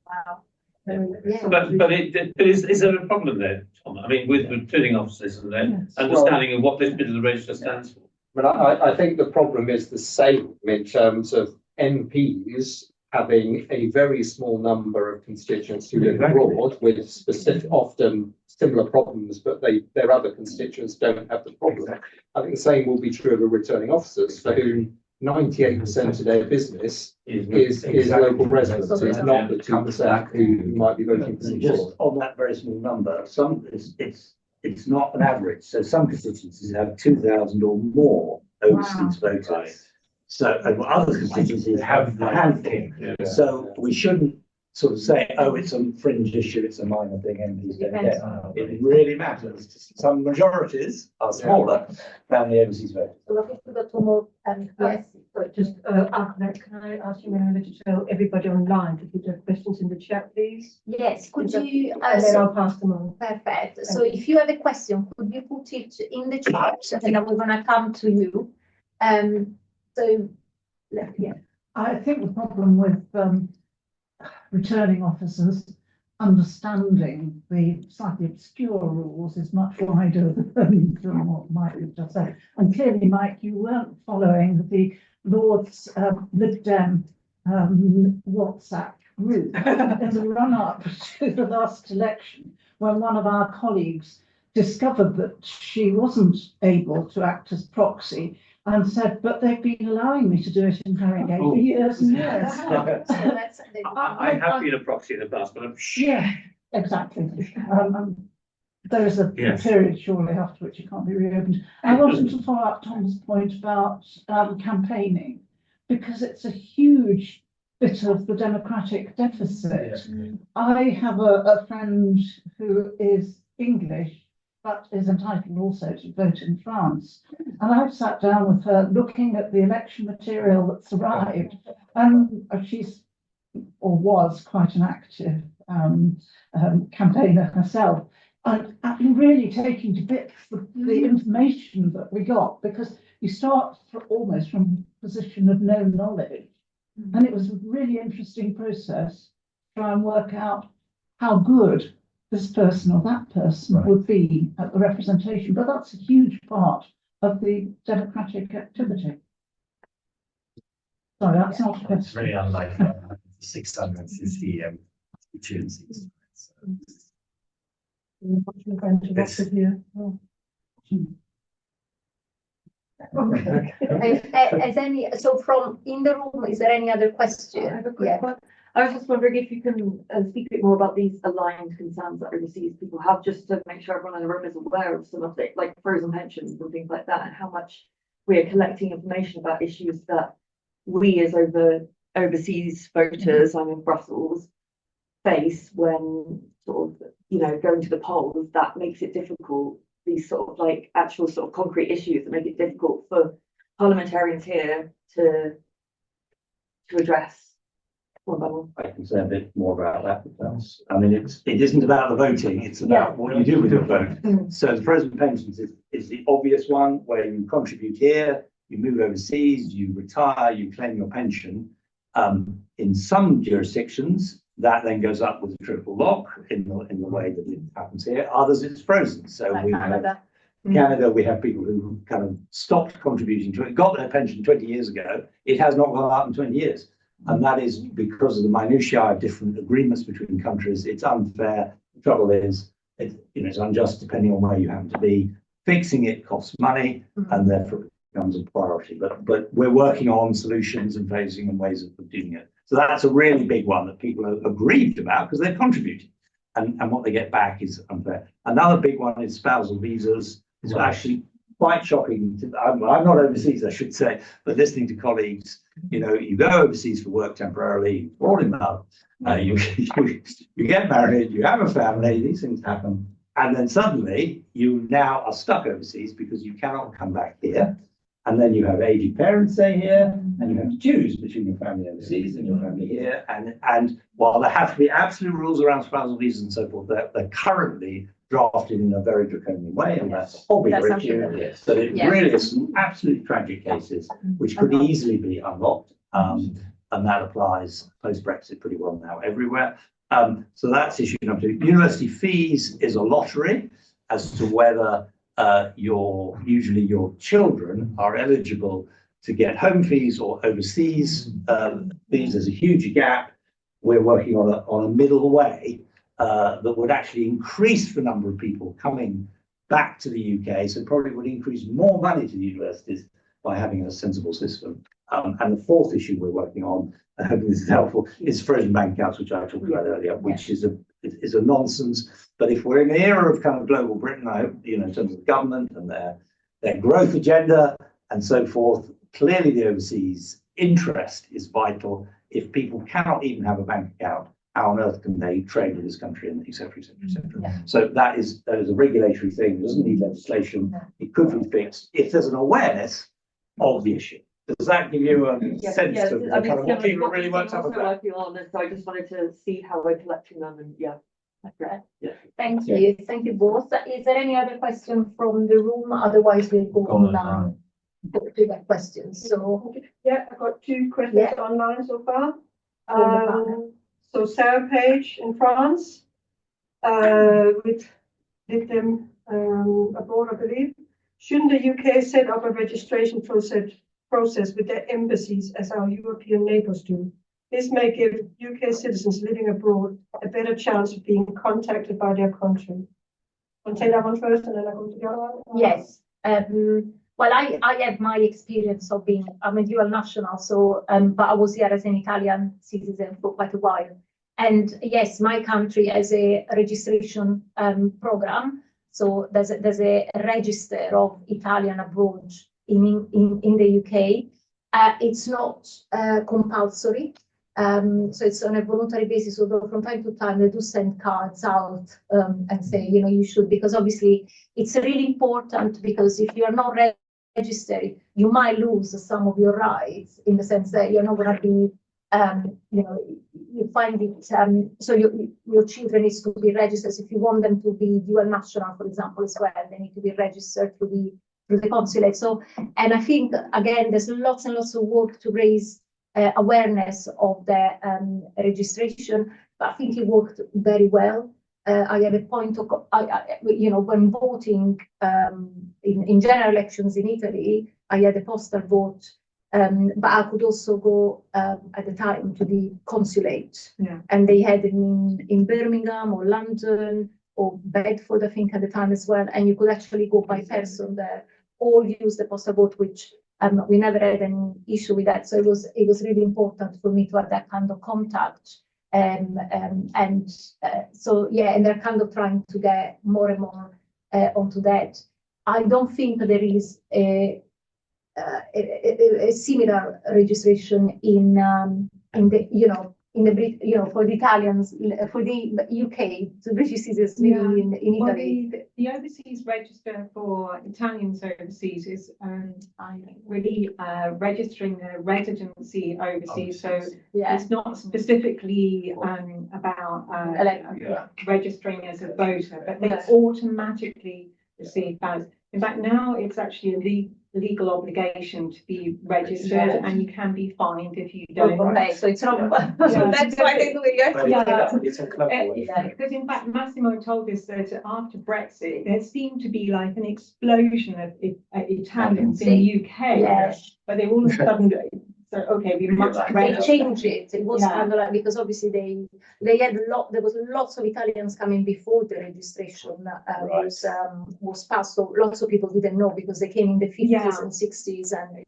[SPEAKER 1] Wow.
[SPEAKER 9] But is there a problem there, Tom? I mean, with returning officers and their understanding of what this bit of the register stands for.
[SPEAKER 2] But I think the problem is the same in terms of MPs having a very small number of constituents who live abroad with specific, often similar problems, but their other constituents don't have the problem. I think the same will be true of the returning officers, for whom 98% of their business is local residents. It's not the 2% who might be voting for
[SPEAKER 3] And just on that very small number, it's not an average. So some constituencies have 2,000 or more overseas voters.
[SPEAKER 9] Right.
[SPEAKER 3] So, and other constituencies have a handful. So we shouldn't sort of say, oh, it's a fringe issue, it's a minor thing, MPs don't get. It really matters. Some majorities are smaller than the overseas voters.
[SPEAKER 1] So we've got two more, yes.
[SPEAKER 4] But just, Ahmed, can I ask you to tell everybody online to put their questions in the chat, please?
[SPEAKER 1] Yes, could you,
[SPEAKER 4] And then I'll pass them on.
[SPEAKER 1] perfect. So if you have a question, could you put it in the chat, and then we're gonna come to you. So, yeah.
[SPEAKER 10] I think the problem with returning officers understanding the slightly obscure rules is much wider than what Mike has just said. And clearly, Mike, you weren't following the Lord's Lib Dem WhatsApp group in the run-up to the last election, when one of our colleagues discovered that she wasn't able to act as proxy and said, but they've been allowing me to do it in Harringay for years and years.
[SPEAKER 9] I have been a proxy in the past, but I'm
[SPEAKER 10] Yeah, exactly. there is a
[SPEAKER 8] Yes.
[SPEAKER 10] period surely after which it can't be reopened. I wanted to follow up Tom's point about campaigning, because it's a huge bit of the democratic deficit. I have a friend who is English, but is entitled also to vote in France. And I've sat down with her looking at the election material that's arrived, and she's, or was, quite an active campaigner herself. And really taking to bits the information that we got, because you start almost from a position of no knowledge. And it was a really interesting process to try and work out how good this person or that person would be at the representation. But that's a huge part of the democratic activity. Sorry, that's not a
[SPEAKER 3] It's
[SPEAKER 10] question.
[SPEAKER 3] very unlike 650 constituencies.
[SPEAKER 1] As any, so from in the room, is there any other question?
[SPEAKER 11] I have a quick one. I was just wondering if you can speak a bit more about these aligned concerns that overseas people have, just to make sure everyone in the room is aware of some of it, like frozen pensions and things like that, and how much we are collecting information about issues that we as overseas voters, I'm in Brussels, face when sort of, going to the polls. That makes it difficult. These sort of like actual sort of concrete issues that make it difficult for parliamentarians here to address.
[SPEAKER 3] I can say a bit more about that. Because, I mean, it isn't about the voting, it's about what you do with your vote. So the frozen pensions is the obvious one, where you contribute here, you move overseas, you retire, you claim your pension. In some jurisdictions, that then goes up with a triple lock in the way that it happens here. Others, it's frozen. So
[SPEAKER 1] Like
[SPEAKER 3] we
[SPEAKER 1] Canada.
[SPEAKER 3] have Canada, we have people who kind of stopped contributing to it, got their pension 20 years ago. It has not gone up in 20 years. And that is because of the minutiae of different agreements between countries. It's unfair. The trouble is, it's unjust depending on where you happen to be. Fixing it costs money, and therefore it becomes a priority. But we're working on solutions and phasing and ways of doing it. So that's a really big one that people are aggrieved about because they're contributing, and what they get back is unfair. Another big one is spousal visas. It's actually quite shocking. I'm not overseas, I should say, but listening to colleagues, you go overseas for work temporarily, fall in love, you get married, you have a family, these things happen. And then suddenly you now are stuck overseas because you cannot come back here. And then you have aging parents stay here, and you have to choose between your family overseas and your family here. And while there have to be absolute rules around spousal visas and so forth, they're currently drafted in a very draconian way, and that's a whole bigger issue. So it really is some absolutely tragic cases which could easily be unlocked, and that applies post-Brexit pretty well now everywhere. So that's issue number two. University fees is a lottery as to whether usually your children are eligible to get home fees or overseas fees. There's a huge gap. We're working on a middle way that would actually increase the number of people coming back to the UK. So probably would increase more money to the universities by having a sensible system. And the fourth issue we're working on, I hope this is helpful, is frozen bank accounts, which I talked about earlier, which is a nonsense. But if we're in an era of kind of global Britain, I hope, in terms of the government and their growth agenda and so forth, clearly the overseas interest is vital. If people cannot even have a bank account, how on earth can they trade with this country, and et cetera, et cetera, et cetera. So that is a regulatory thing. It doesn't need legislation. It could be fixed if there's an awareness of the issue. Does that give you a sense of kind of what people really worked up about?
[SPEAKER 11] Working on it, so I just wanted to see how we're collecting them, and
[SPEAKER 1] Okay. Thank you both. Is there any other question from the room? Otherwise, we'll go online to that question. So
[SPEAKER 4] I've got two questions online so far. So Sarah Page in France, with them abroad, I believe. Shouldn't the UK set up a registration process with their embassies as our European neighbours do? This may give UK citizens living abroad a better chance of being contacted by their country. I'll take that one first and then I'll go to the other one.
[SPEAKER 1] Yes. Well, I have my experience of being, I'm a dual national, so but I was here as an Italian citizen for quite a while. And yes, my country has a registration program. So there's a register of Italian abroad in the UK. It's not compulsory. So it's on a voluntary basis, although from time to time they do send cards out and say, you should, because obviously it's really important, because if you are not registered, you might lose some of your rights, in the sense that you're not going to be, you find it, so your children needs to be registered. So if you want them to be dual national, for example, as well, they need to be registered through the consulate. So, and I think, again, there's lots and lots of work to raise awareness of the registration, but I think it worked very well. I have a point of, when voting in general elections in Italy, I had a postal vote, but I could also go at the time to the consulate, and they had it in Birmingham or London or Bedford, I think, at the time as well, and you could actually go by person there or use the postal vote, which we never had an issue with that. So it was really important for me to have that kind of contact. So yeah, and they're kind of trying to get more and more onto that. I don't think there is a similar registration in the for the Italians, for the UK, the British citizens living in Italy.
[SPEAKER 6] Well, the overseas register for Italians overseas is really registering their residency overseas. So it's not specifically about registering as a voter, but they automatically receive ballots. In fact, now it's actually a legal obligation to be registered, and you can be fined if you don't.
[SPEAKER 1] Okay, so it's not. That's why they do it.
[SPEAKER 3] It's a clever way.
[SPEAKER 6] Because in fact, Massimo told us that after Brexit, there seemed to be like an explosion of Italians in the UK, but they all of a sudden. So okay, we must
[SPEAKER 1] change it. It was kind of like, because obviously they had there was lots of Italians coming before the registration was passed. So lots of people didn't know, because they came in the 50s and 60s, and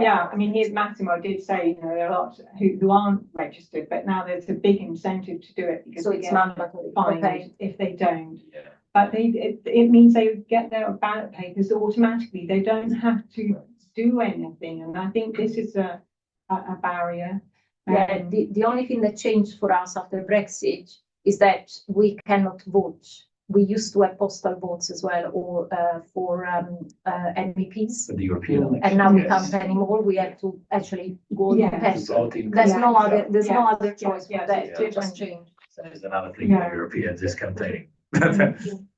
[SPEAKER 6] I mean, Massimo did say, there are lots who aren't registered, but now there's a big incentive to do it, because
[SPEAKER 1] so it's mandatory
[SPEAKER 6] if they don't. But it means they get their ballot papers automatically. They don't have to do anything, and I think this is a barrier.
[SPEAKER 1] The only thing that changed for us after Brexit is that we cannot vote. We used to have postal votes as well, or for MEPs.
[SPEAKER 9] For the European election.
[SPEAKER 1] And now we can't anymore. We have to actually go in person. There's no other choice for that. It just changed.
[SPEAKER 9] So there's another thing that Europeans is campaigning.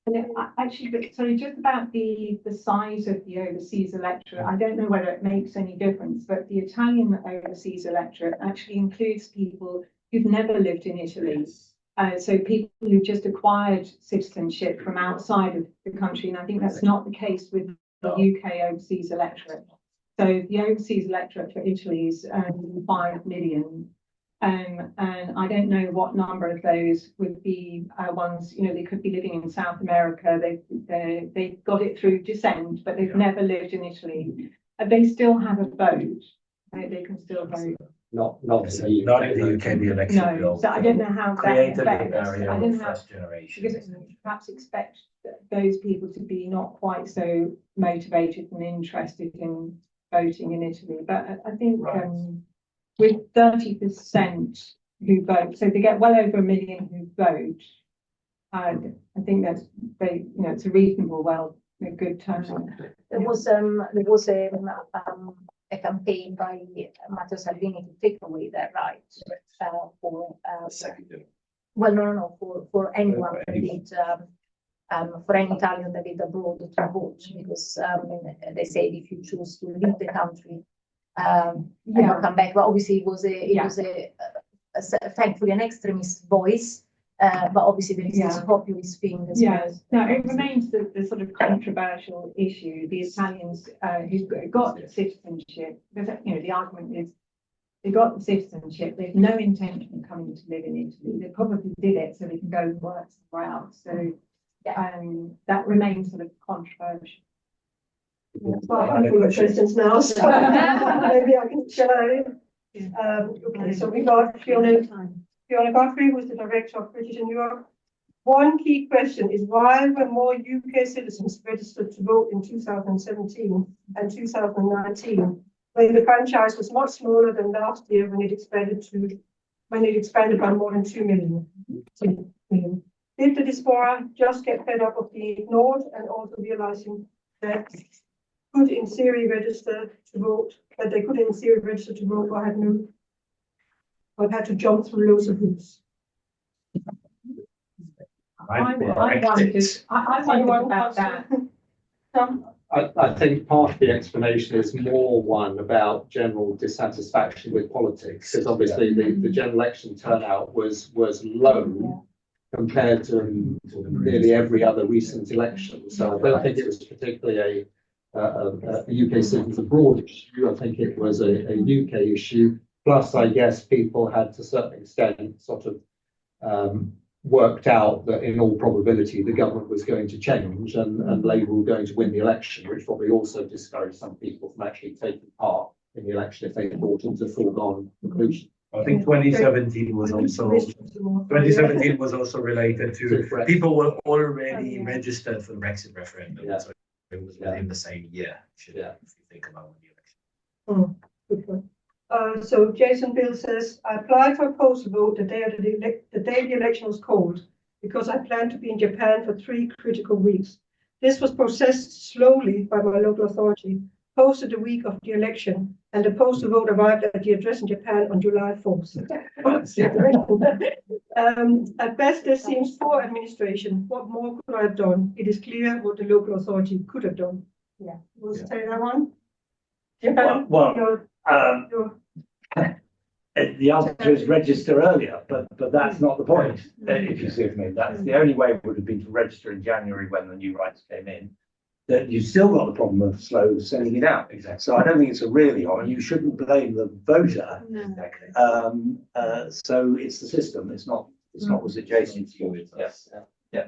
[SPEAKER 6] And actually, but sorry, just about the size of the overseas electorate, I don't know whether it makes any difference, but the Italian overseas electorate actually includes people who've never lived in Italy. So people who just acquired citizenship from outside of the country, and I think that's not the case with the UK overseas electorate. So the overseas electorate for Italy is 5 million. And I don't know what number of those would be ones, they could be living in South America. They got it through descent, but they've never lived in Italy. They still have a vote. They can still vote.
[SPEAKER 3] Not
[SPEAKER 9] in the UK, the election bill.
[SPEAKER 6] So I don't know how
[SPEAKER 9] Created
[SPEAKER 6] that
[SPEAKER 9] a barrier
[SPEAKER 6] I don't
[SPEAKER 9] of
[SPEAKER 6] know
[SPEAKER 9] first generation.
[SPEAKER 6] because perhaps expect those people to be not quite so motivated and interested in voting in Italy. But I think with 30% who vote, so they get well over 1 million who vote. I think that's it's a reasonable, a good turnout.
[SPEAKER 1] There was a campaign by Matteo Salvini to take away that right for anyone that did for any Italian that did abroad to vote, because they said if you choose to leave the country and not come back. But obviously it was a thankfully an extremist voice, but obviously there is this populist thing as well.
[SPEAKER 6] No, it remains the sort of controversial issue. The Italians who got citizenship, because the argument is they got the citizenship, they've no intention of coming to live in Italy. They probably did it so they can go and work somewhere else. So that remains sort of controversial.
[SPEAKER 4] Well, I'm full of questions now, so maybe I can shall I? Okay, so we got Fiona Godfrey, who's the director of British in Europe. One key question is why were more UK citizens registered to vote in 2017 and 2019 when the franchise was much smaller than last year when it expanded by more than 2 million? Did the diaspora just get fed up of being ignored and also realizing that could in theory register to vote, that they could in theory register to vote or had to jump through loads of hoops?
[SPEAKER 6] I wondered about that.
[SPEAKER 2] I think part of the explanation is more one about general dissatisfaction with politics, because obviously the general election turnout was low compared to nearly every other recent election. So I don't think it was particularly a UK citizens abroad issue. I think it was a UK issue. Plus, I guess people had to a certain extent sort of worked out that in all probability the government was going to change and Labour were going to win the election, which probably also discouraged some people from actually taking part in the election if they thought it was a foregone conclusion.
[SPEAKER 3] I think 2017 was also related to people were already registered for the Brexit referendum. So it was within the same year. If you think about the election.
[SPEAKER 4] Good point. So Jason Bill says, I applied for a postal vote the day the election was called because I planned to be in Japan for 3 critical weeks. This was processed slowly by my local authority, posted the week of the election, and the postal vote arrived at the address in Japan on July 4th. At best, this seems poor administration. What more could I have done? It is clear what the local authority could have done. Yeah, we'll say that one. Japan,
[SPEAKER 3] the answer is register earlier, but that's not the point. If you see what I mean, that's the only way would have been to register in January when the new rights came in. That you still got the problem of slow sending it out. Exactly. So I don't think it's a really on. You shouldn't blame the voter. Exactly. So it's the system. It's not. Was it Jason? Yes. Yeah.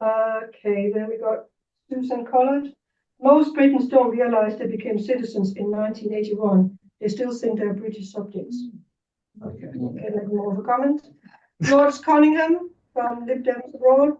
[SPEAKER 4] Okay. Then we got Susan Collard. Most Britons don't realise they became citizens in 1981. They still think they're British subjects. Okay, more of a comment. Lord Cunningham from Lib Dems Abroad.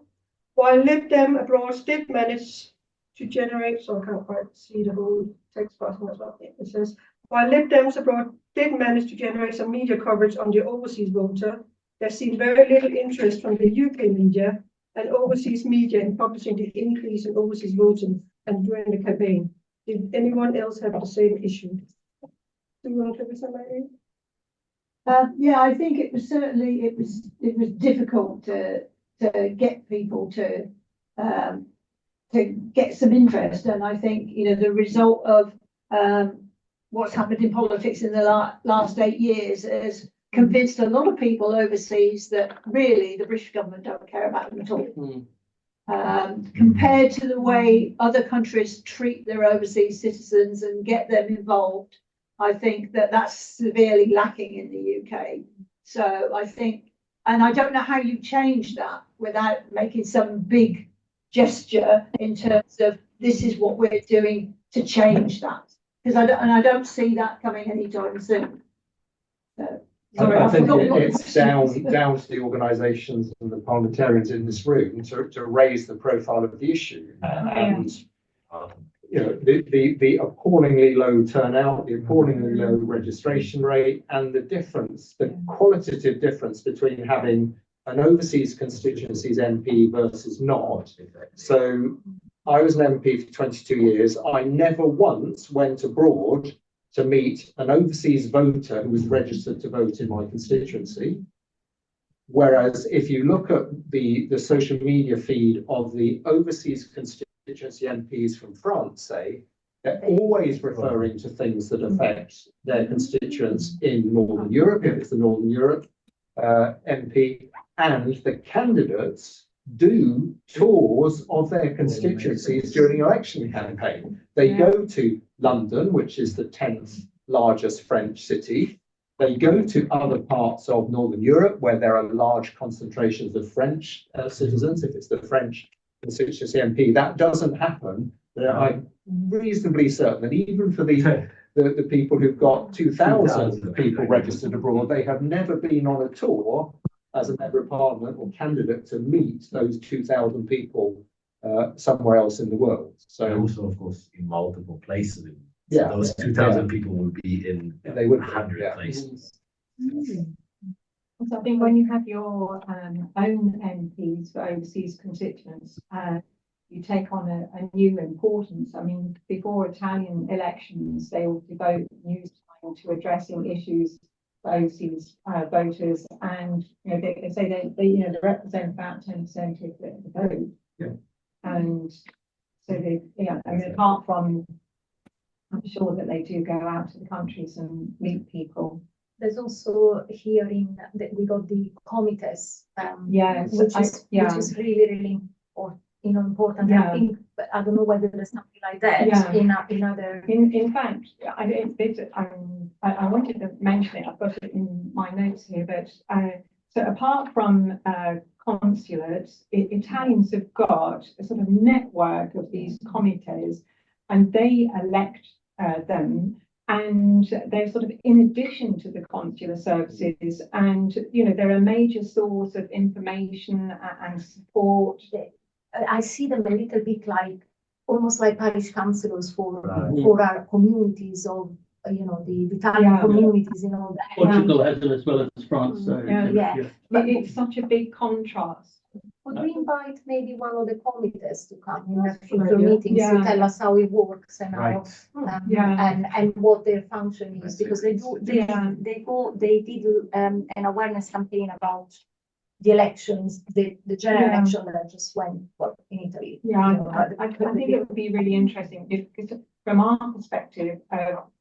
[SPEAKER 4] While Lib Dem Abroad did manage to generate, so I can't quite see the whole text, but that's what it says. While Lib Dems Abroad did manage to generate some media coverage on the overseas voter, there seemed very little interest from the UK media and overseas media in publishing the increase in overseas voting and during the campaign. Did anyone else have the same issue? Do you want to give somebody?
[SPEAKER 5] Yeah, I think it was certainly it was difficult to get people to get some interest, and I think the result of what's happened in politics in the last 8 years has convinced a lot of people overseas that really the British government don't care about them at all. Compared to the way other countries treat their overseas citizens and get them involved, I think that's severely lacking in the UK. So I think, and I don't know how you change that without making some big gesture in terms of this is what we're doing to change that, because I don't see that coming anytime soon. So, sorry,
[SPEAKER 2] I think it's down to the organisations and the parliamentarians in this room to raise the profile of the issue. And the appallingly low turnout, the appallingly low registration rate, and the qualitative difference between having an overseas constituency's MP versus not. So I was an MP for 22 years. I never once went abroad to meet an overseas voter who was registered to vote in my constituency. Whereas if you look at the social media feed of the overseas constituency MPs from France, say, they're always referring to things that affect their constituents in Northern Europe, if it's the Northern Europe MP, and the candidates do tours of their constituencies during election campaign. They go to London, which is the 10th largest French city. They go to other parts of Northern Europe where there are large concentrations of French citizens, if it's the French constituency MP. That doesn't happen. I'm reasonably certain that even for the people who've got 2,000 people registered abroad, they have never been on a tour as a member of parliament or candidate to meet those 2,000 people somewhere else in the world. So
[SPEAKER 12] And also, of course, in multiple places.
[SPEAKER 2] Yeah.
[SPEAKER 12] Those 2,000 people will be in
[SPEAKER 2] they would
[SPEAKER 12] 100 places.
[SPEAKER 6] So I think when you have your own MPs for overseas constituents, you take on a new importance. I mean, before Italian elections, they will devote news time to addressing issues for overseas voters, and they say they represent about 10% of the vote.
[SPEAKER 2] Yeah.
[SPEAKER 6] And so I mean, apart from, I'm sure that they do go out to the countries and meet people.
[SPEAKER 1] There's also hearing that we got the committees,
[SPEAKER 6] Yes,
[SPEAKER 1] which is really important.
[SPEAKER 6] Yeah.
[SPEAKER 1] I think, but I don't know whether there's something like that in other.
[SPEAKER 6] In fact, I wanted to mention it. I've got it in my notes here, but so apart from consulates, Italians have got a sort of network of these committees, and they elect them. And they're sort of in addition to the consular services, and they're a major source of information and support.
[SPEAKER 1] I see them a little bit like almost like parish councillors for our communities of the Italian communities and all that.
[SPEAKER 9] Portugal has it as well as France. So
[SPEAKER 1] But
[SPEAKER 6] it's such a big contrast.
[SPEAKER 1] Would we invite maybe one of the committees to come in a future meetings to tell us how it works and how and what their function is, because they did an awareness campaign about the elections, the general election that just went in Italy.
[SPEAKER 6] I think it would be really interesting because from our perspective,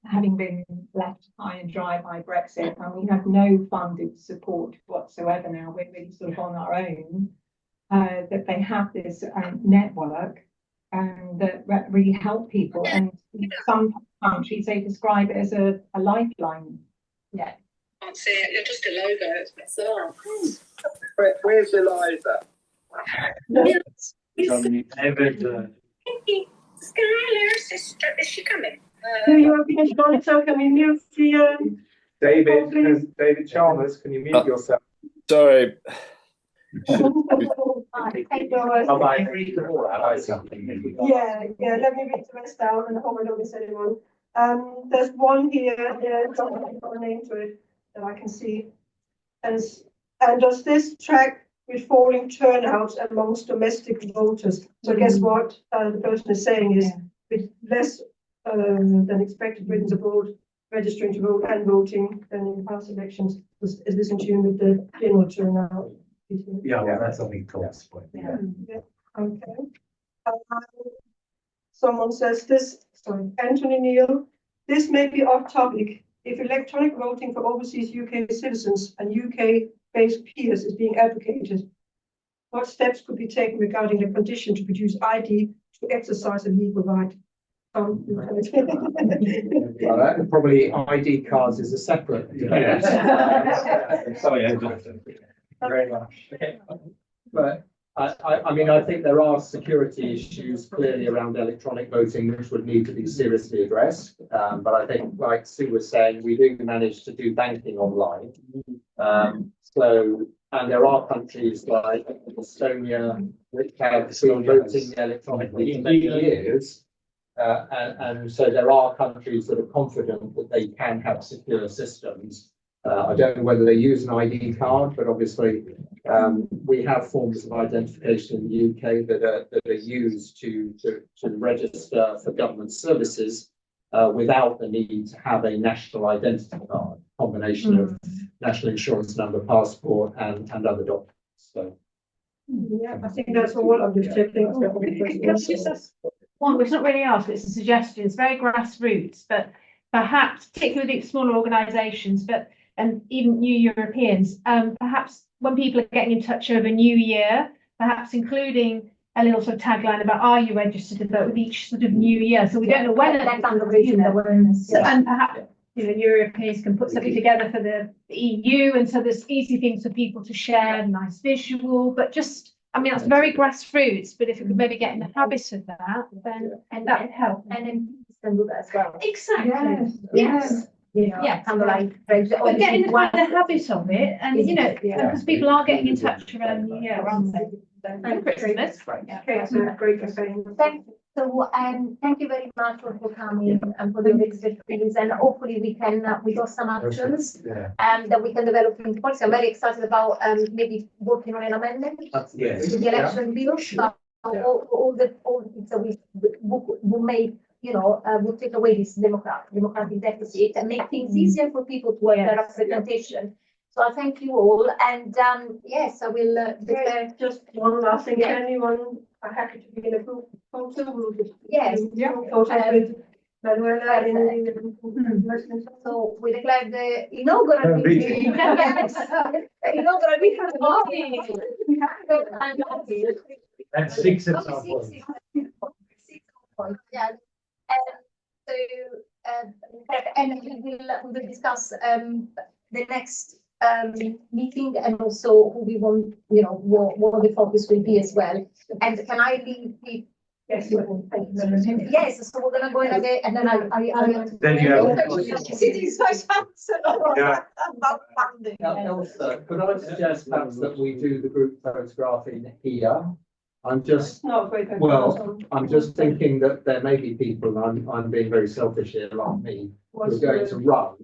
[SPEAKER 6] having been left high and dry by Brexit, and we have no funded support whatsoever now, we're really sort of on our own. That they have this network that really help people, and some countries they describe it as a lifeline.
[SPEAKER 1] Yeah.
[SPEAKER 13] Can't see it. You're just a logo. It's bizarre. Where's Eliza? Skylar, sister, is she coming?
[SPEAKER 4] Do you want to finish on? Can we mute the
[SPEAKER 2] David Chalmers, can you mute yourself?
[SPEAKER 14] Sorry.
[SPEAKER 4] Yeah, let me read the rest out and I hope I don't miss anyone. There's one here, it's got a name to it that I can see. And does this track with falling turnouts amongst domestic voters? So guess what the person is saying is with less than expected Britons abroad registering to vote and voting than in past elections, is this in tune with the general turnout?
[SPEAKER 12] Yeah, well, that's something Tom's point.
[SPEAKER 4] Yeah. Okay. Someone says this, sorry, Anthony Neal, this may be off topic. If electronic voting for overseas UK citizens and UK-based peers is being advocated, what steps could be taken regarding the condition to produce ID to exercise a legal right?
[SPEAKER 2] Probably ID cards is a separate.
[SPEAKER 12] Sorry,
[SPEAKER 2] very much. But I mean, I think there are security issues clearly around electronic voting, which would need to be seriously addressed. But I think, like Sue was saying, we do manage to do banking online. And there are countries like Estonia which have been voting electronically for many years. And so there are countries that are confident that they can have secure systems. I don't know whether they use an ID card, but obviously we have forms of identification in the UK that are used to register for government services without the need to have a national identity card, combination of national insurance number, passport, and other documents. So.
[SPEAKER 4] Yeah, I think that's all. I'm just checking.
[SPEAKER 15] One, which is not really asked, it's a suggestion. It's very grassroots, but perhaps, particularly with smaller organisations, and even new Europeans, perhaps when people are getting in touch over New Year, perhaps including a little sort of tagline about are you registered to vote with each sort of new year. So we don't know when and perhaps Europeans can put something together for the EU, and so there's easy things for people to share, nice visual, but just I mean that's very grassroots, but if we could maybe get in the habit of that, then that would help.
[SPEAKER 1] And then can do that as well.
[SPEAKER 15] Exactly.
[SPEAKER 1] Yes. you know,
[SPEAKER 15] Yeah.
[SPEAKER 1] kind of like.
[SPEAKER 15] But getting the kind of habit of it, and you know,
[SPEAKER 1] Yeah.
[SPEAKER 15] because people are getting in touch around the year, aren't they? And Christmas.
[SPEAKER 4] Okay, it's a great campaign.
[SPEAKER 1] Thank you very much for coming and for the expertise, and hopefully we can, we got some actions, that we can develop in policy. I'm very excited about, maybe working on an amendment
[SPEAKER 2] Yes.
[SPEAKER 1] to the election bill. All the things that we make, you know, will take away this democratic deficit and make things easier for people to have their representation. So I thank you all, and yes, I will declare.
[SPEAKER 4] Just one last thing,
[SPEAKER 1] Yeah.
[SPEAKER 4] anyone are happy to be in a group photo, we'll just.
[SPEAKER 1] Yes.
[SPEAKER 4] Photos with Manuela in.
[SPEAKER 1] So we declare the inaugural meeting. Yes. Inaugural meeting.
[SPEAKER 8] That's 6 at some
[SPEAKER 1] Okay,
[SPEAKER 8] point.
[SPEAKER 1] yeah. So, and we will discuss the next meeting, and also who we want, you know, what the focus will be as well. And can I leave the? Yes. Yes, so we're gonna go in again, and then I.
[SPEAKER 8] Then you have-
[SPEAKER 1] City special.
[SPEAKER 8] Yeah.
[SPEAKER 2] Elsa, could I suggest perhaps that we do the group photographing here? I'm just,
[SPEAKER 4] Not great.
[SPEAKER 2] well, I'm just thinking that there may be people, and I'm being very selfish here, like me, who are going to run.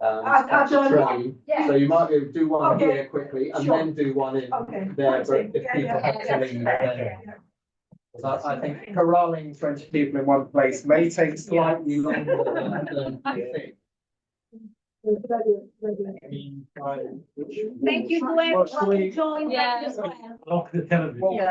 [SPEAKER 4] I don't know.
[SPEAKER 2] train. So you might be able to do one
[SPEAKER 4] Okay.
[SPEAKER 2] here quickly and
[SPEAKER 4] Sure.
[SPEAKER 2] then do one in
[SPEAKER 4] Okay.
[SPEAKER 2] there, but if
[SPEAKER 4] Yeah,
[SPEAKER 2] people have to leave, then.
[SPEAKER 4] yeah.
[SPEAKER 2] So I think corralling 20 people in one place may take slightly longer than I think.
[SPEAKER 1] Thank you to everyone who joined.
[SPEAKER 15] Yeah.
[SPEAKER 1] as well.
[SPEAKER 8] Lock the television.